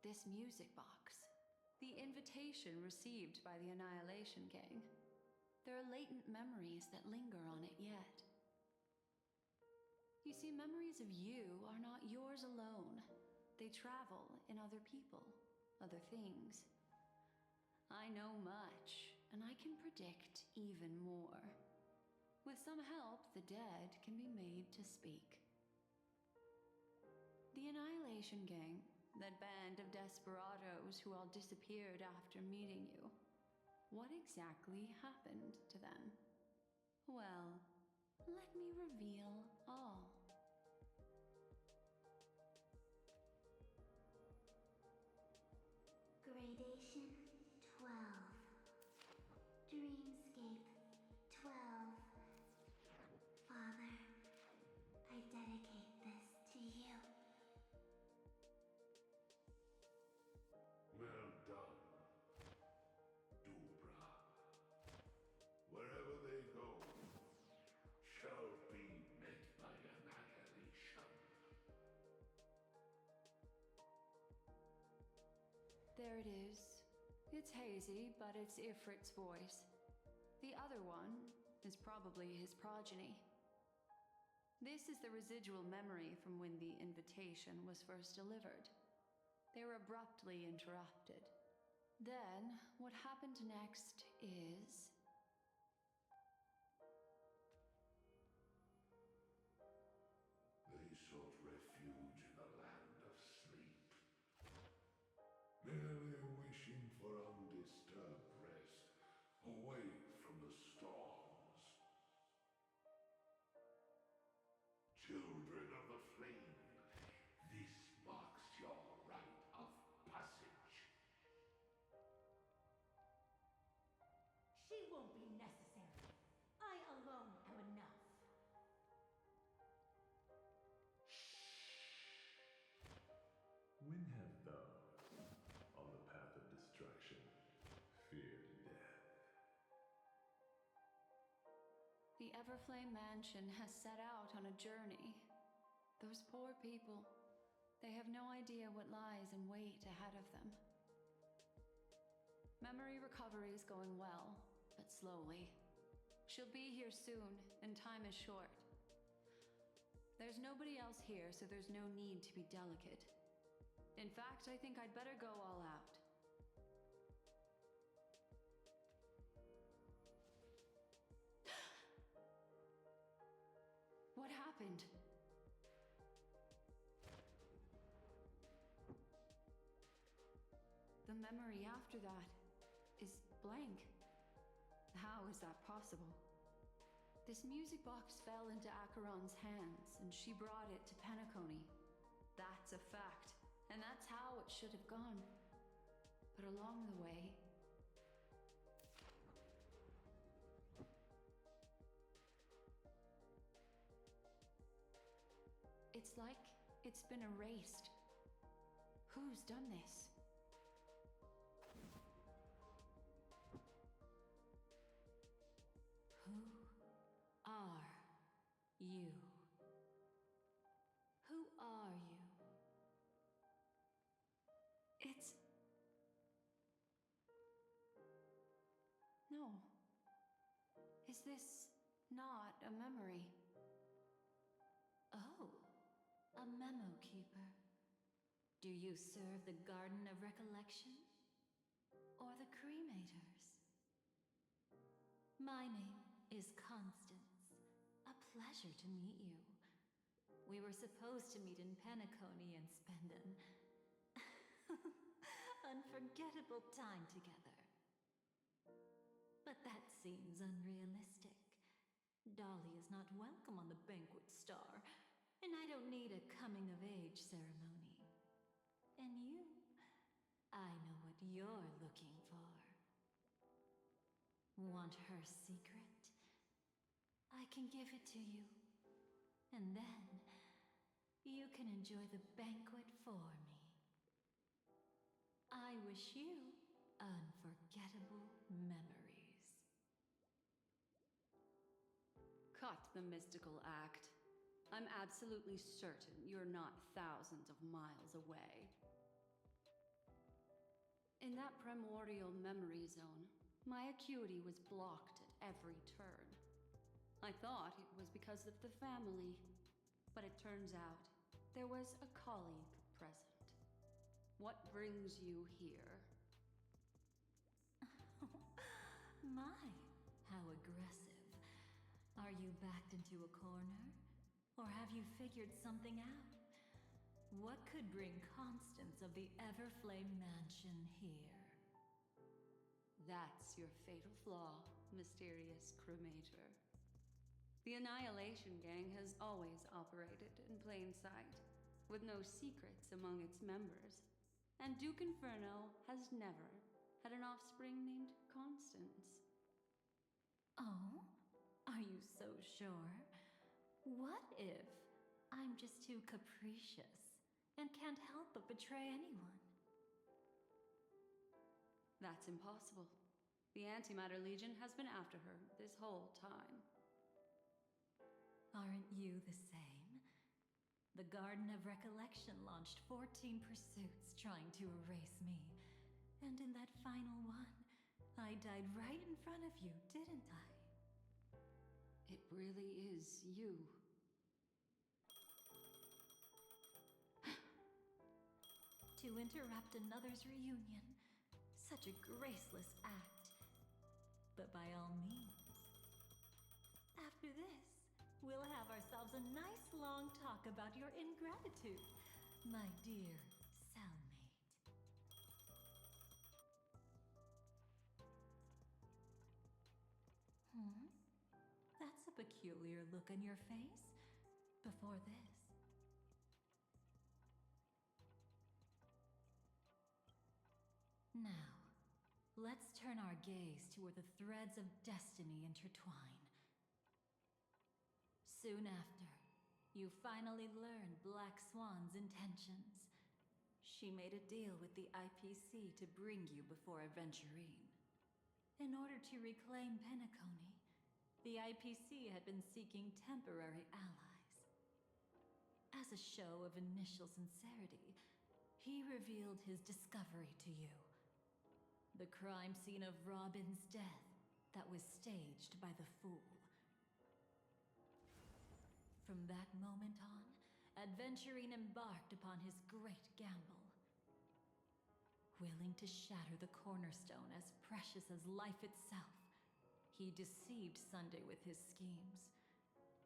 D: This music box. The invitation received by the Annihilation Gang. There are latent memories that linger on it yet. You see, memories of you are not yours alone. They travel in other people, other things. I know much, and I can predict even more. With some help, the dead can be made to speak. The Annihilation Gang, that band of desperados who all disappeared after meeting you. What exactly happened to them? Well, let me reveal all.
R: Gradation 12. Dreamscape 12. Father, I dedicate this to you.
H: Well done, Dubra. Wherever they go, shall be met by annihilation.
D: There it is. It's hazy, but it's Ifrit's voice. The other one is probably his progeny. This is the residual memory from when the invitation was first delivered. They were abruptly interrupted. Then, what happened next is...
H: They sought refuge in the land of sleep, merely wishing for undisturbed rest, away from the storms. Children of the flame, this marks your rite of passage.
E: She won't be necessary. I alone am enough.
H: When have thou, on the path of destruction, feared death?
D: The Everflame Mansion has set out on a journey. Those poor people, they have no idea what lies in wait ahead of them. Memory recovery is going well, but slowly. She'll be here soon, and time is short. There's nobody else here, so there's no need to be delicate. In fact, I think I'd better go all out. What happened? The memory after that is blank. How is that possible? This music box fell into Acheron's hands, and she brought it to Penacony. That's a fact, and that's how it should have gone. But along the way... It's like it's been erased. Who's done this? Who are you? Who are you? It's... No. Is this not a memory?
E: Oh, a memo keeper. Do you serve the Garden of Recollection? Or the Cremators? My name is Constance. A pleasure to meet you. We were supposed to meet in Penacony and spend an unforgettable time together. But that seems unrealistic. Dolly is not welcome on the banquet star, and I don't need a coming-of-age ceremony. And you? I know what you're looking for. Want her secret? I can give it to you. And then, you can enjoy the banquet for me. I wish you unforgettable memories.
D: Cut the mystical act. I'm absolutely certain you're not thousands of miles away. In that primordial memory zone, my acuity was blocked at every turn. I thought it was because of the family, but it turns out there was a colleague present. What brings you here?
E: My, how aggressive. Are you backed into a corner? Or have you figured something out? What could bring Constance of the Everflame Mansion here?
C: That's your fatal flaw, mysterious cremator. The Annihilation Gang has always operated in plain sight, with no secrets among its members. And Duke Inferno has never had an offspring named Constance.
E: Oh? Are you so sure? What if I'm just too capricious and can't help but betray anyone?
C: That's impossible. The Antimatter Legion has been after her this whole time.
E: Aren't you the same? The Garden of Recollection launched 14 pursuits trying to erase me. And in that final one, I died right in front of you, didn't I?
C: It really is you.
E: To interrupt another's reunion. Such a graceless act. But by all means. After this, we'll have ourselves a nice long talk about your ingratitude, my dear cellmate. That's a peculiar look on your face. Before this. Now, let's turn our gaze to where the threads of destiny intertwine. Soon after, you finally learn Black Swan's intentions. She made a deal with the IPC to bring you before Aventurine. In order to reclaim Penacony, the IPC had been seeking temporary allies. As a show of initial sincerity, he revealed his discovery to you. The crime scene of Robin's death that was staged by the Fool. From that moment on, Aventurine embarked upon his great gamble. Willing to shatter the cornerstone as precious as life itself, he deceived Sunday with his schemes,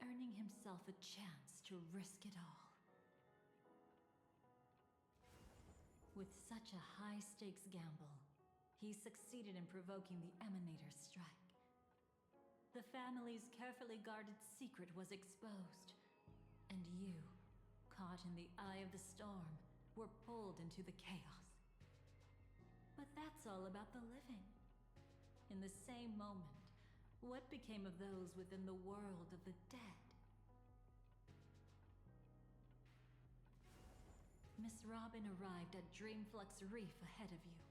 E: earning himself a chance to risk it all. With such a high-stakes gamble, he succeeded in provoking the Emanator's strike. The family's carefully guarded secret was exposed, and you, caught in the eye of the storm, were pulled into the chaos. But that's all about the living. In the same moment, what became of those within the world of the dead? Miss Robin arrived at Dreamflux Reef ahead of you.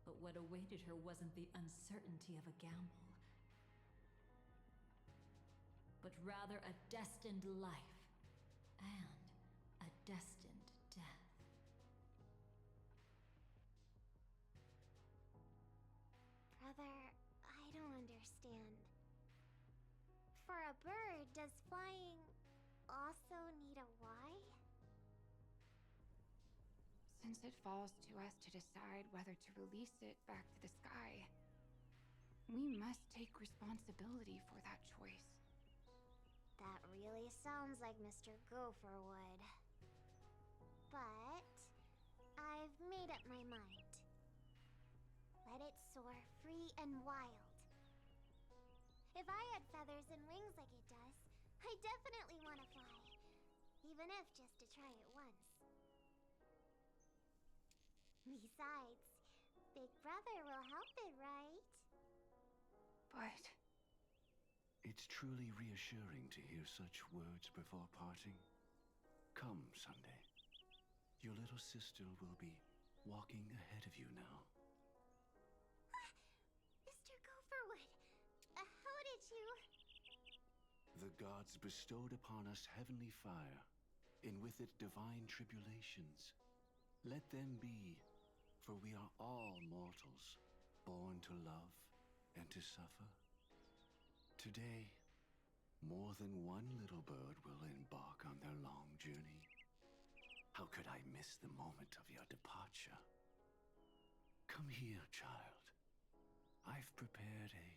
E: But what awaited her wasn't the uncertainty of a gamble, but rather a destined life and a destined death.
I: Brother, I don't understand. For a bird, does flying also need a why?
V: Since it falls to us to decide whether to release it back to the sky, we must take responsibility for that choice.
I: That really sounds like Mr. Gopher would. But I've made up my mind. Let it soar free and wild. If I had feathers and wings like it does, I definitely want to fly. Even if just to try it once. Besides, Big Brother will help it, right?
V: But
H: It's truly reassuring to hear such words before parting. Come, Sunday. Your little sister will be walking ahead of you now.
I: Mr. Gopherwood, how did you...
H: The gods bestowed upon us heavenly fire, and with it divine tribulations. Let them be, for we are all mortals, born to love and to suffer. Today, more than one little bird will embark on their long journey. How could I miss the moment of your departure? Come here, child. I've prepared a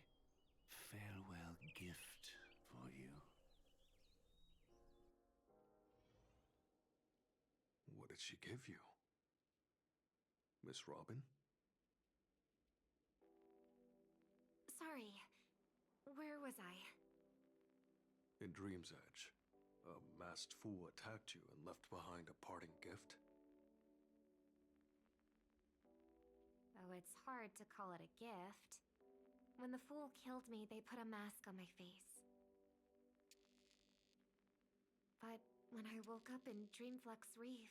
H: farewell gift
N: Are you?
B: What did she give you? Miss Robin?
I: Sorry. Where was I?
B: In Dream's Edge, a masked fool attacked you and left behind a parting gift.
I: Oh, it's hard to call it a gift. When the fool killed me, they put a mask on my face. But when I woke up in Dreamflux Reef,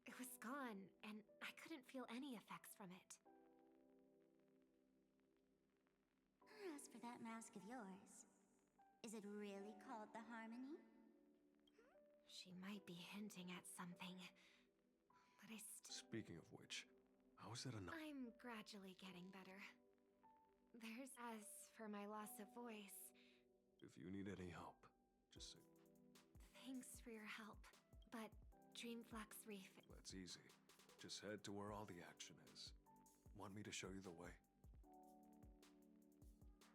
I: it was gone, and I couldn't feel any effects from it.
R: As for that mask of yours, is it really called the Harmony?
I: She might be hinting at something, but
B: Speaking of which, how is that enough?
I: I'm gradually getting better. As for my loss of voice,
B: If you need any help, just say.
I: thanks for your help. But Dreamflux Reef...
B: That's easy. Just head to where all the action is. Want me to show you the way?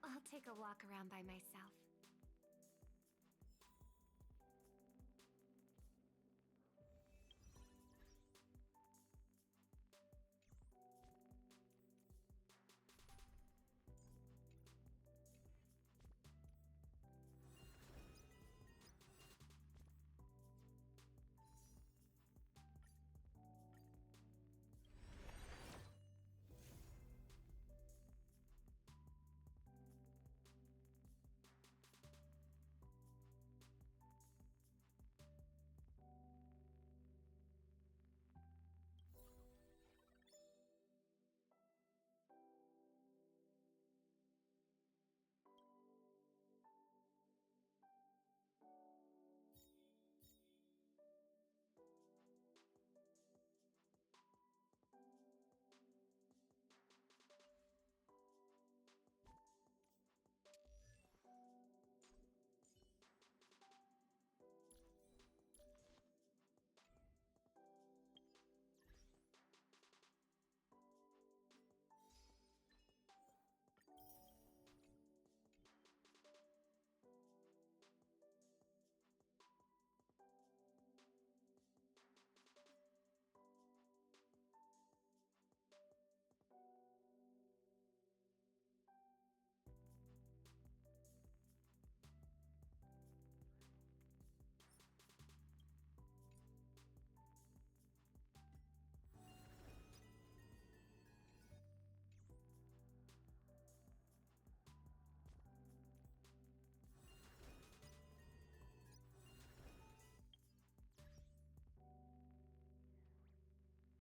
I: I'll take a walk around by myself.